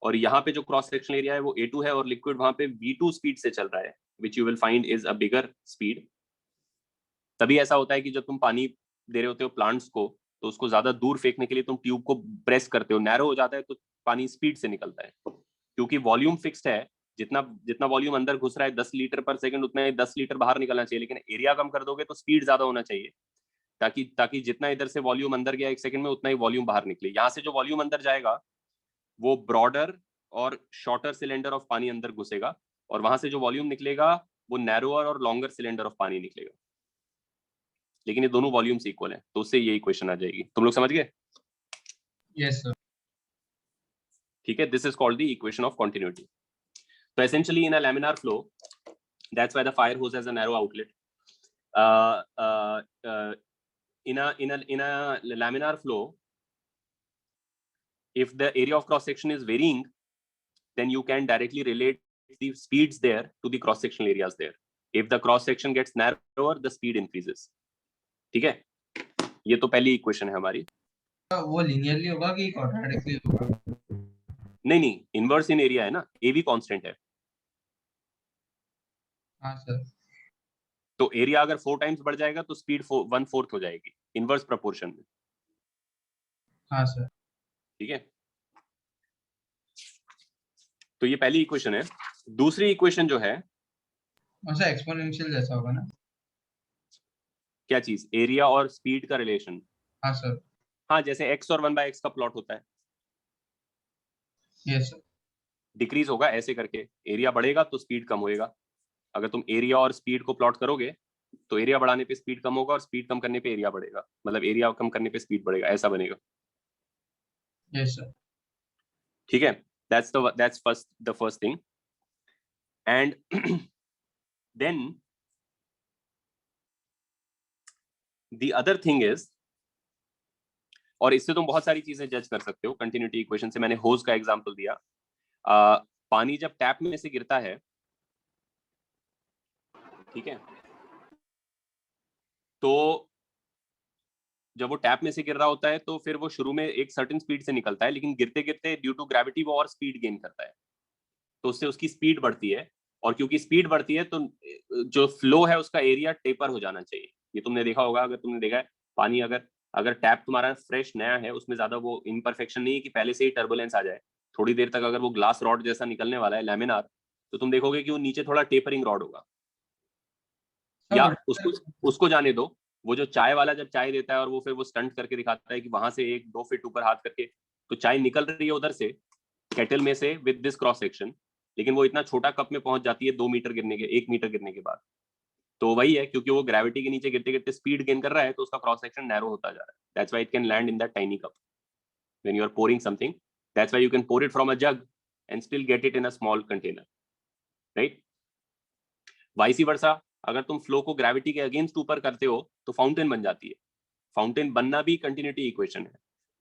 और यहाँ पे जो क्रॉस सेक्शनल एरिया है वो A2 है, और लिक्विड वहां पे V2 स्पीड से चल रहा है, which you will find is a bigger speed. तभी ऐसा होता है कि जब तुम पानी दे रहे होते हो प्लांट्स को, तो उसको ज्यादा दूर फेंकने के लिए तुम ट्यूब को प्रेस करते हो, नैरो हो जाता है तो पानी स्पीड से निकलता है, क्योंकि वॉल्यूम फिक्स्ड है। जितना जितना वॉल्यूम अंदर घुस रहा है 10 लीटर पर सेकंड, उतना ही 10 लीटर बाहर निकलना चाहिए, लेकिन एरिया कम कर दोगे तो स्पीड ज्यादा होना चाहिए, ताकि जितना इधर से वॉल्यूम अंदर गया 1 सेकंड में, उतना ही वॉल्यूम बाहर निकले। यहाँ से जो वॉल्यूम अंदर जाएगा वो ब्रॉडर और शॉर्टर सिलेंडर ऑफ पानी अंदर घुसेगा, और वहां से जो वॉल्यूम निकलेगा वो नैरोअर और लॉन्गर सिलेंडर ऑफ पानी निकलेगा, लेकिन ये दोनों वॉल्यूम्स इक्वल हैं, तो उससे ये इक्वेशन आ जाएगी। तुम लोग समझ गए? Yes sir. ठीक है, this is called the equation of continuity. तो essentially in a laminar flow, that's why the fire hose has a narrow outlet. In a laminar flow, if the area of cross section is varying, then you can directly relate the speeds there to the cross sectional areas there. If the cross section gets narrower, the speed increases. ठीक है, ये तो पहली equation है हमारी। वो linearly होगा कि क्वाड्रेटिकली होगा? नहीं, इनवर्स इन एरिया है ना, ए भी कांस्टेंट है। हाँ सर। तो एरिया अगर 4 टाइम्स बढ़ जाएगा तो स्पीड 1/4 हो जाएगी, इनवर्स प्रोपोर्शन में। हाँ सर। ठीक है, तो ये पहली इक्वेशन है। दूसरी इक्वेशन जो है, वैसे एक्सपोनेंशियल जैसा होगा ना? क्या चीज? एरिया और स्पीड का रिलेशन। हाँ सर। हाँ, जैसे x और 1/x का प्लॉट होता है। Yes sir. डिक्रीज होगा ऐसे करके, एरिया बढ़ेगा तो स्पीड कम होएगा। अगर तुम एरिया और स्पीड को प्लॉट करोगे तो एरिया बढ़ाने पे स्पीड कम होगा, और स्पीड कम करने पे एरिया बढ़ेगा, मतलब एरिया कम करने पे स्पीड बढ़ेगा, ऐसा बनेगा। Yes sir. ठीक है, that's the first thing. And then the other thing is, और इससे तुम बहुत सारी चीजें जज कर सकते हो कंटिन्यूटी इक्वेशन से। मैंने होज का एग्जांपल दिया। पानी जब टैप में से गिरता है, ठीक है, तो जब वो टैप में से गिर रहा होता है तो फिर वो शुरू में एक सर्टेन स्पीड से निकलता है, लेकिन गिरते गिरते ड्यू टू ग्रेविटी वो और स्पीड गेन करता है, तो उससे उसकी स्पीड बढ़ती है, और क्योंकि स्पीड बढ़ती है तो जो फ्लो है उसका एरिया टेपर हो जाना चाहिए। ये तुमने देखा होगा, अगर तुमने देखा है पानी, अगर टैप तुम्हारा फ्रेश नया है, उसमें ज्यादा वो इम्परफेक्शन नहीं है कि पहले से ही टर्बुलेंस आ जाए, थोड़ी देर तक अगर वो ग्लास रॉड जैसा निकलने वाला है लैमिनार, तो तुम देखोगे कि वो नीचे थोड़ा टेपरिंग रॉड होगा। या उसको जाने दो, वो जो चाय वाला जब चाय देता है और वो फिर वो स्टंट करके दिखाता है कि वहां से 1-2 फीट ऊपर हाथ करके, तो चाय निकल रही है उधर से केटल में से विद दिस क्रॉस सेक्शन, लेकिन वो इतना छोटा कप में पहुंच जाती है 2 मीटर गिरने के 1 मीटर गिरने के बाद। तो वही है, क्योंकि वो ग्रेविटी के नीचे गिरते गिरते स्पीड गेन कर रहा है, तो उसका क्रॉस सेक्शन नैरो होता जा रहा है। That's why it can land in that tiny cup when you are pouring something. That's why you can pour it from a jug and still get it in a small container, right? Vice versa, अगर तुम flow को gravity के against ऊपर करते हो तो fountain बन जाती है। फाउंटेन बनना भी कंटिन्यूटी इक्वेशन है।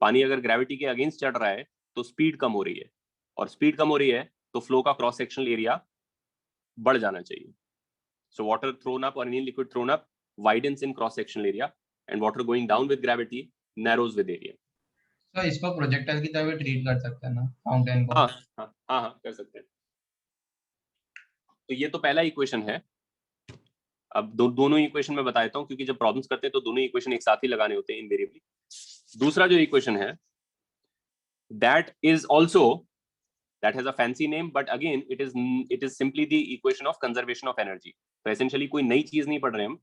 पानी अगर ग्रेविटी के अगेंस्ट चढ़ रहा है तो स्पीड कम हो रही है, और स्पीड कम हो रही है तो फ्लो का क्रॉस सेक्शनल एरिया बढ़ जाना चाहिए। सो वाटर थ्रोन अप और any liquid thrown up widens in cross sectional area, and water going down with gravity narrows with area. तो इसको प्रोजेक्टाइल की तरह ट्रीट कर सकते हैं ना फाउंटेन को? हाँ कर सकते हैं। तो ये तो पहला इक्वेशन है। अब दोनों इक्वेशन में बता देता हूँ, क्योंकि जब प्रॉब्लम्स करते हैं तो दोनों इक्वेशन एक साथ ही लगाने होते हैं इनवेरिएबली। दूसरा जो इक्वेशन है, that is also, that has a fancy name, but again it is simply the equation of conservation of energy. तो essentially कोई नई चीज नहीं पढ़ रहे हम।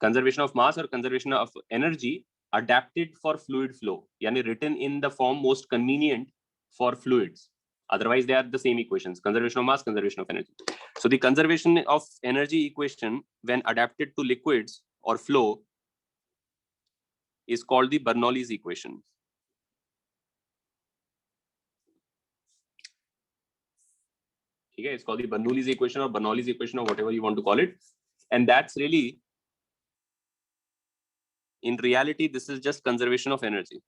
conservation of mass और conservation of energy adapted for fluid flow, यानी written in the form most convenient for fluids. Otherwise they are the same equations: conservation of mass, conservation of energy. So the conservation of energy equation when adapted to liquids or flow is called the Bernoulli's equation. Okay, it's called the Bernoulli's equation or Bernoulli's equation or whatever you want to call it. And that's really, in reality, this is just conservation of energy.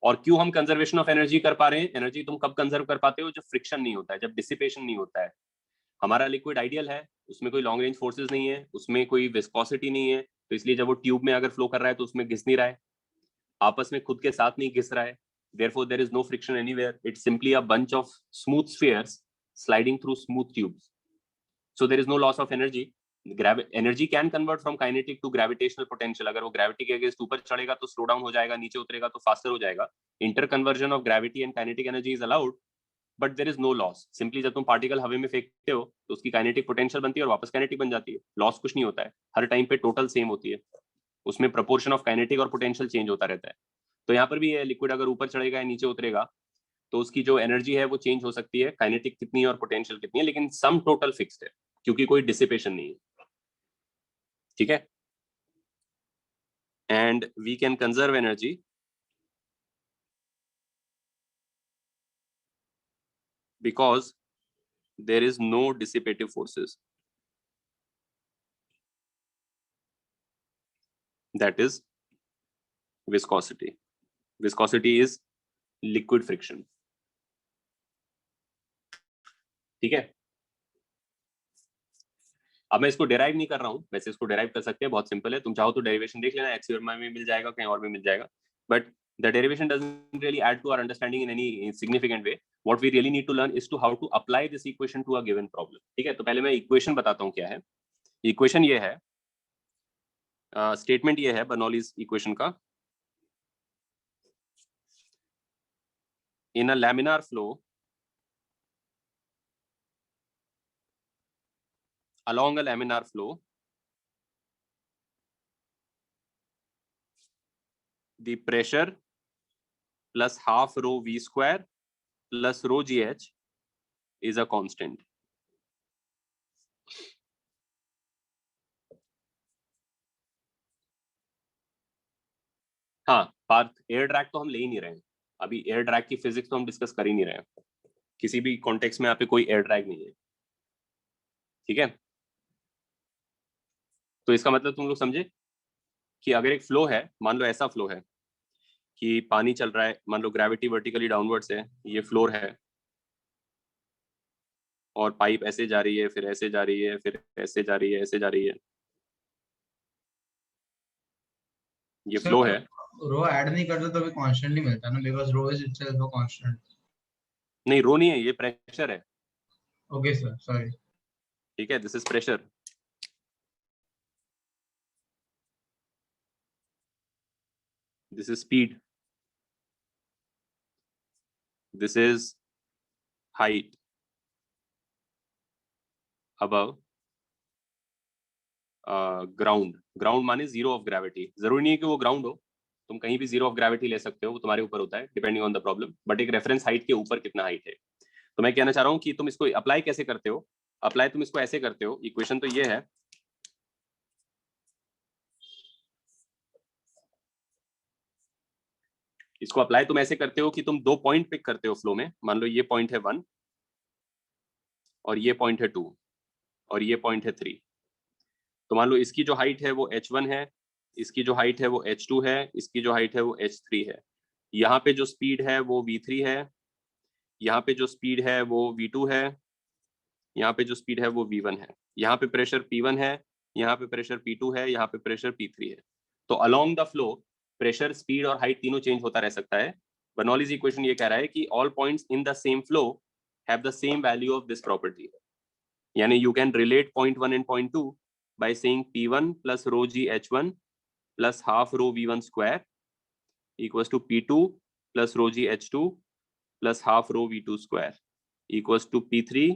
और क्यों हम conservation of energy कर पा रहे हैं? Energy तुम कब conserve कर पाते हो? जब फ्रिक्शन नहीं होता है, जब डिसिपेशन नहीं होता है। हमारा लिक्विड आइडियल है, उसमें कोई लॉन्ग रेंज फोर्सेस नहीं है, उसमें कोई विस्कोसिटी नहीं है, तो इसलिए जब वो ट्यूब में अगर फ्लो कर रहा है तो उसमें घिस नहीं रहा है, आपस में खुद के साथ नहीं घिस रहा है। Therefore, there is no friction anywhere. It's simply a bunch of smooth spheres sliding through smooth tubes. So there is no loss of energy. Energy can convert from kinetic to gravitational potential. अगर वो gravity के against ऊपर चढ़ेगा तो slow down हो जाएगा, नीचे उतरेगा तो faster हो जाएगा। Interconversion of gravity and kinetic energy is allowed, but there is no loss. Simply जब तुम पार्टिकल हवा में फेंकते हो तो उसकी काइनेटिक पोटेंशियल बनती है और वापस काइनेटिक बन जाती है। लॉस कुछ नहीं होता है, हर टाइम पे टोटल सेम होती है, उसमें प्रोपोर्शन ऑफ काइनेटिक और पोटेंशियल चेंज होता रहता है। तो यहाँ पर भी है, लिक्विड अगर ऊपर चढ़ेगा या नीचे उतरेगा तो उसकी जो एनर्जी है वो चेंज हो सकती है, काइनेटिक कितनी है और पोटेंशियल कितनी है, लेकिन सम टोटल फिक्स्ड है क्योंकि कोई डिसिपेशन नहीं है। ठीक है, and we can conserve energy because there is no dissipative forces. That is viscosity. Viscosity is liquid friction. ठीक है, अब मैं इसको डेराइव नहीं कर रहा हूं, वैसे इसको डेराइव कर सकते हैं, बहुत सिंपल है। तुम चाहो तो डेरिवेशन देख लेना, एक्सियोमा में मिल जाएगा, कहीं और भी मिल जाएगा, but the derivation doesn't really add to our understanding in any significant way. What we really need to learn is to how to apply this equation to a given problem. ठीक है, तो पहले मैं इक्वेशन बताता हूँ क्या है। Equation ये है, स्टेटमेंट ये है बर्नौलीज इक्वेशन का। In a laminar flow along a laminar flow, the pressure plus half rho v square plus rho gh is a constant. हाँ, पार्थ एयर ड्रैग तो हम ले ही नहीं रहे हैं अभी, एयर ड्रैग की फिजिक्स तो हम डिस्कस कर ही नहीं रहे हैं, किसी भी कॉन्टेक्स्ट में यहाँ पे कोई एयर ड्रैग नहीं है। ठीक है, तो इसका मतलब तुम लोग समझे कि अगर एक फ्लो है, मान लो ऐसा फ्लो है कि पानी चल रहा है, मान लो ग्रेविटी वर्टिकली डाउनवर्ड्स है, ये फ्लोर है और पाइप ऐसे जा रही है, फिर ऐसे जा रही है, फिर ऐसे जा रही है, ऐसे जा रही है, ये फ्लो है। रो ऐड नहीं करते तो भी कांस्टेंट नहीं मिलता ना, because rho is itself a constant. नहीं, रो नहीं है, ये प्रेशर है। Okay sir, sorry. ठीक है, this is pressure. This is speed. This is height. above ground. Ground माने जीरो ऑफ ग्रेविटी. जरूरी नहीं है कि वो ग्राउंड हो, तुम कहीं भी जीरो ऑफ ग्रेविटी ले सकते हो, वो तुम्हारे ऊपर होता है depending on the problem. But एक रेफरेंस हाइट के ऊपर कितना हाइट है. तो मैं कहना चाह रहा हूँ कि तुम इसको अप्लाई कैसे करते हो. अप्लाई तुम इसको ऐसे करते हो. इक्वेशन तो ये है, इसको अप्लाई तुम ऐसे करते हो कि तुम दो पॉइंट पिक करते हो फ्लो में. मान लो ये पॉइंट है 1 और ये पॉइंट है 2 और ये पॉइंट है 3. तो मान लो इसकी जो हाइट है वो h1 है, इसकी जो हाइट है वो h2 है, इसकी जो हाइट है वो h3 है. यहाँ पे जो स्पीड है वो v3 है, यहाँ पे जो स्पीड है वो v2 है, यहाँ पे जो स्पीड है वो v1 है. यहाँ पे प्रेशर p1 है, यहाँ पे प्रेशर p2 है, यहाँ पे प्रेशर p3 है. तो along the flow pressure, speed और हाइट तीनों चेंज होता रह सकता है. बर्नौलीज इक्वेशन ये कह रहा है कि all points in the same flow have the same value of this property. यानी you can relate point 1 and point 2 by saying P1 plus rho g H1 plus half rho V1 square equals to P2 plus rho g H2 plus half rho V2 square equals to P3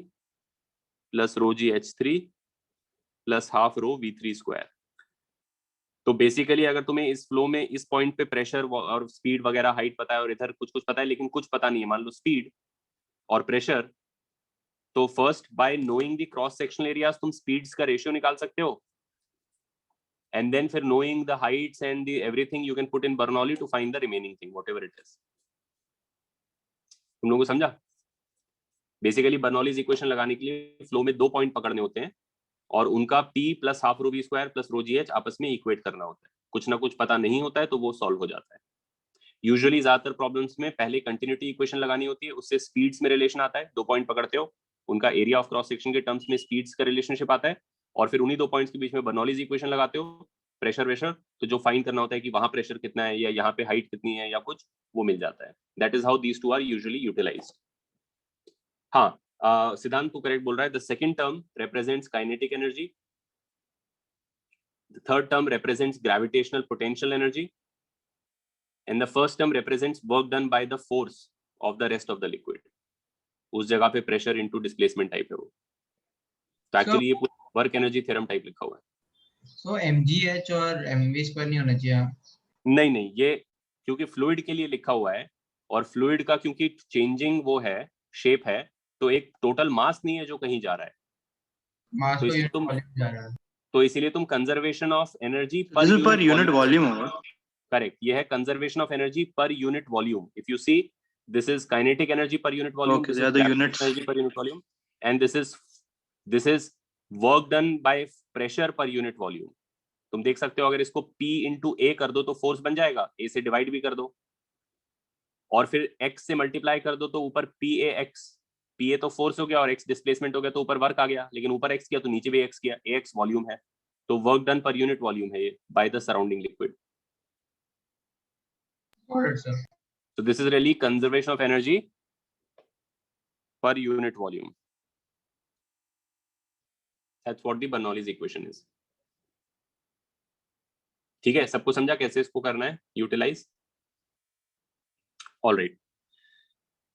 plus rho g H3 plus half rho V3 square. तो basically अगर तुम्हें इस flow में इस point पे pressure और speed वगैरह height पता है और इधर कुछ कुछ पता है लेकिन कुछ पता नहीं है, मान लो स्पीड और प्रेशर, तो first by knowing the cross sectional areas तुम स्पीड्स का रेशियो निकाल सकते हो. And then for knowing the heights and the everything you can put in Bernoulli to find the remaining thing whatever it is. तुम लोगों को समझा? Basically Bernoulli's equation लगाने के लिए फ्लो में दो पॉइंट पकड़ने होते हैं और उनका P plus half rho v square plus rho g h आपस में इक्वेट करना होता है. कुछ ना कुछ पता नहीं होता है तो वो सॉल्व हो जाता है. यूजुअली ज्यादातर प्रॉब्लम्स में पहले कंटिन्यूटी इक्वेशन लगानी होती है, उससे स्पीड्स में रिलेशन आता है. दो पॉइंट पकड़ते हो, उनका एरिया ऑफ क्रॉस सेक्शन के टर्म्स में स्पीड्स का रिलेशनशिप आता है और फिर उन्हीं दो पॉइंट्स के बीच में बर्नौलीज इक्वेशन लगाते हो, प्रेशर वेशर. तो जो फाइंड करना होता है कि वहां प्रेशर कितना है या यहाँ पे हाइट कितनी है या कुछ, वो मिल जाता है. That is how these two are usually utilized. हाँ, सिद्धांत को करेक्ट बोल रहा है. The second term represents kinetic energy, the third term represents gravitational potential energy and the first term represents work done by the force of the rest of the liquid. उस जगह पे pressure into displacement type है वो. तो actually ये पूरा work energy theorem type लिखा हुआ है. So mgh और mv स्क्वायर नहीं होना चाहिए. नहीं नहीं, ये क्योंकि फ्लूइड के लिए लिखा हुआ है और फ्लूइड का क्योंकि चेंजिंग वो है, शेप है, तो एक टोटल मास नहीं है जो कहीं जा रहा है. मास तो तो इसलिए यूनिट तुम वॉल्यूम जा रहा है. तो इसीलिए तुम conservation of energy per unit volume होगा. करेक्ट, ये है conservation of energy per unit volume. If you see, this is kinetic energy per unit volume, Okay, they are the units. Energy per unit volume, and this is work done by pressure per unit volume. तुम देख सकते हो अगर इसको P into ए कर दो तो force बन जाएगा, A से डिवाइड भी कर दो और फिर x से मल्टीप्लाई कर दो तो ऊपर PAX. PA तो फोर्स हो गया और x डिस्प्लेसमेंट हो गया तो ऊपर वर्क आ गया, लेकिन ऊपर x किया तो नीचे भी x किया. AX वॉल्यूम है, तो वर्क डन पर यूनिट वॉल्यूम है ये by the surrounding liquid. Got it, sir. So this is really conservation of energy per unit volume. That's what the Bernoulli's equation is. ठीक है, सबको समझा कैसे इसको करना है यूटिलाइज? ऑल राइट,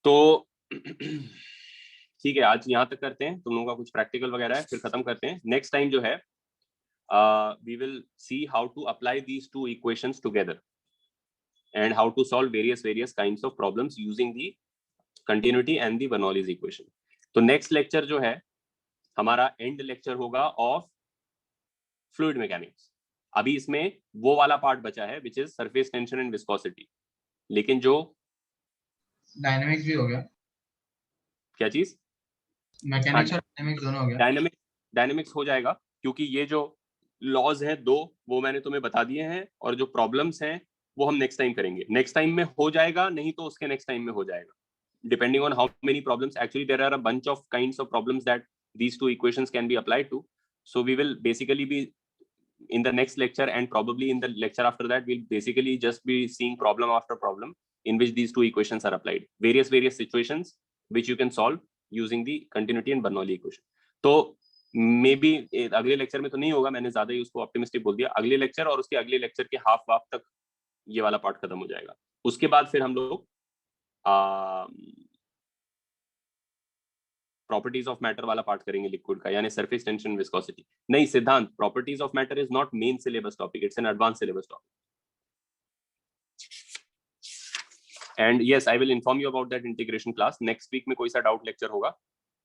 तो ठीक है, आज यहाँ तक करते हैं. तुम लोगों का कुछ प्रैक्टिकल वगैरह है, फिर खत्म करते हैं. नेक्स्ट टाइम जो है we will see how to apply these two equations together and how to solve various kinds of problems using the continuity and the Bernoulli's equation. तो नेक्स्ट लेक्चर जो है हमारा एंड लेक्चर होगा of fluid mechanics. अभी इसमें वो वाला part बचा है which is surface tension and viscosity, लेकिन जो डायनामिक्स भी हो गया. क्या चीज, मैकेनिक्स और डायनामिक्स दोनों हो गया. डायनामिक्स हो जाएगा क्योंकि ये जो लॉज हैं दो वो मैंने तुम्हें बता दिए हैं और जो प्रॉब्लम्स हैं वो हम नेक्स्ट टाइम करेंगे. नेक्स्ट टाइम में हो जाएगा, नहीं तो उसके नेक्स्ट टाइम में हो जाएगा, depending on how many problems. Actually there are a bunch of kinds of problems that these two equations can be applied to. So we will basically be in the next lecture and probably in the lecture after that we'll basically just be seeing problem after problem in which these two equations are applied. Various situations which you can solve using the continuity and Bernoulli equation. तो may be अगले lecture में तो नहीं होगा, मैंने ज्यादा ही उसको optimistic बोल दिया. अगले लेक्चर और उसके अगले लेक्चर के हाफ वाफ तक ये वाला पार्ट खत्म हो जाएगा. उसके बाद फिर हम लोग प्रॉपर्टीज ऑफ मैटर वाला पार्ट करेंगे लिक्विड का, यानी सरफेस टेंशन, विस्कोसिटी। नहीं Siddhant, properties of matter is not main syllabus topic, it's an advance syllabus topic. And yes, I will inform you about that integration class. Next week में कोई सा doubt lecture होगा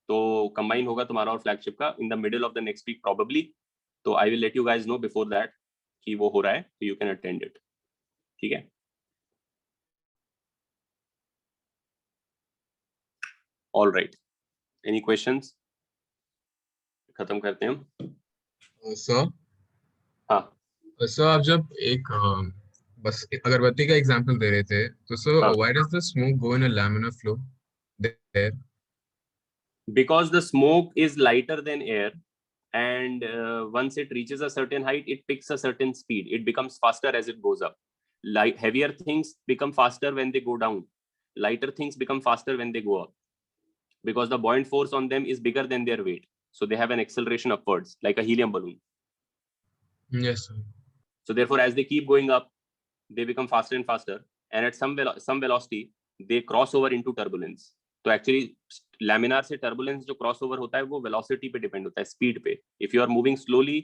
तो combine होगा तुम्हारा और flagship का in the middle of the next week probably. तो I will let you guys know before that कि वो हो रहा है, तो यू कैन अटेंड इट। ठीक है, ऑल राइट, एनी क्वेश्चंस? खत्म करते हैं हम। सर हाँ सर, आप जब एक बस अगरबत्ती का एग्जांपल दे रहे थे, तो सर हाँ। Why does the smoke go in a laminar flow there? Because the smoke is lighter than air, and once it reaches a certain height, it picks a certain speed. It becomes faster as it goes up. Like heavier things become faster when they go down. Lighter things become faster when they go up. Because the buoyant force on them is bigger than their weight. So they have an acceleration upwards, like a helium balloon. Yes sir. So therefore, as they keep going up, they become faster and faster. And at some velocity, they cross over into turbulence. तो actually laminar से turbulence जो cross over होता है वो velocity पे depend होता है, speed पे। If you are moving slowly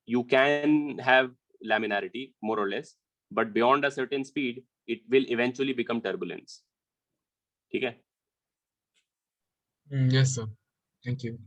you can have laminarity more और less, but beyond a certain speed it will eventually become turbulence. ठीक है, Yes sir. Thank you.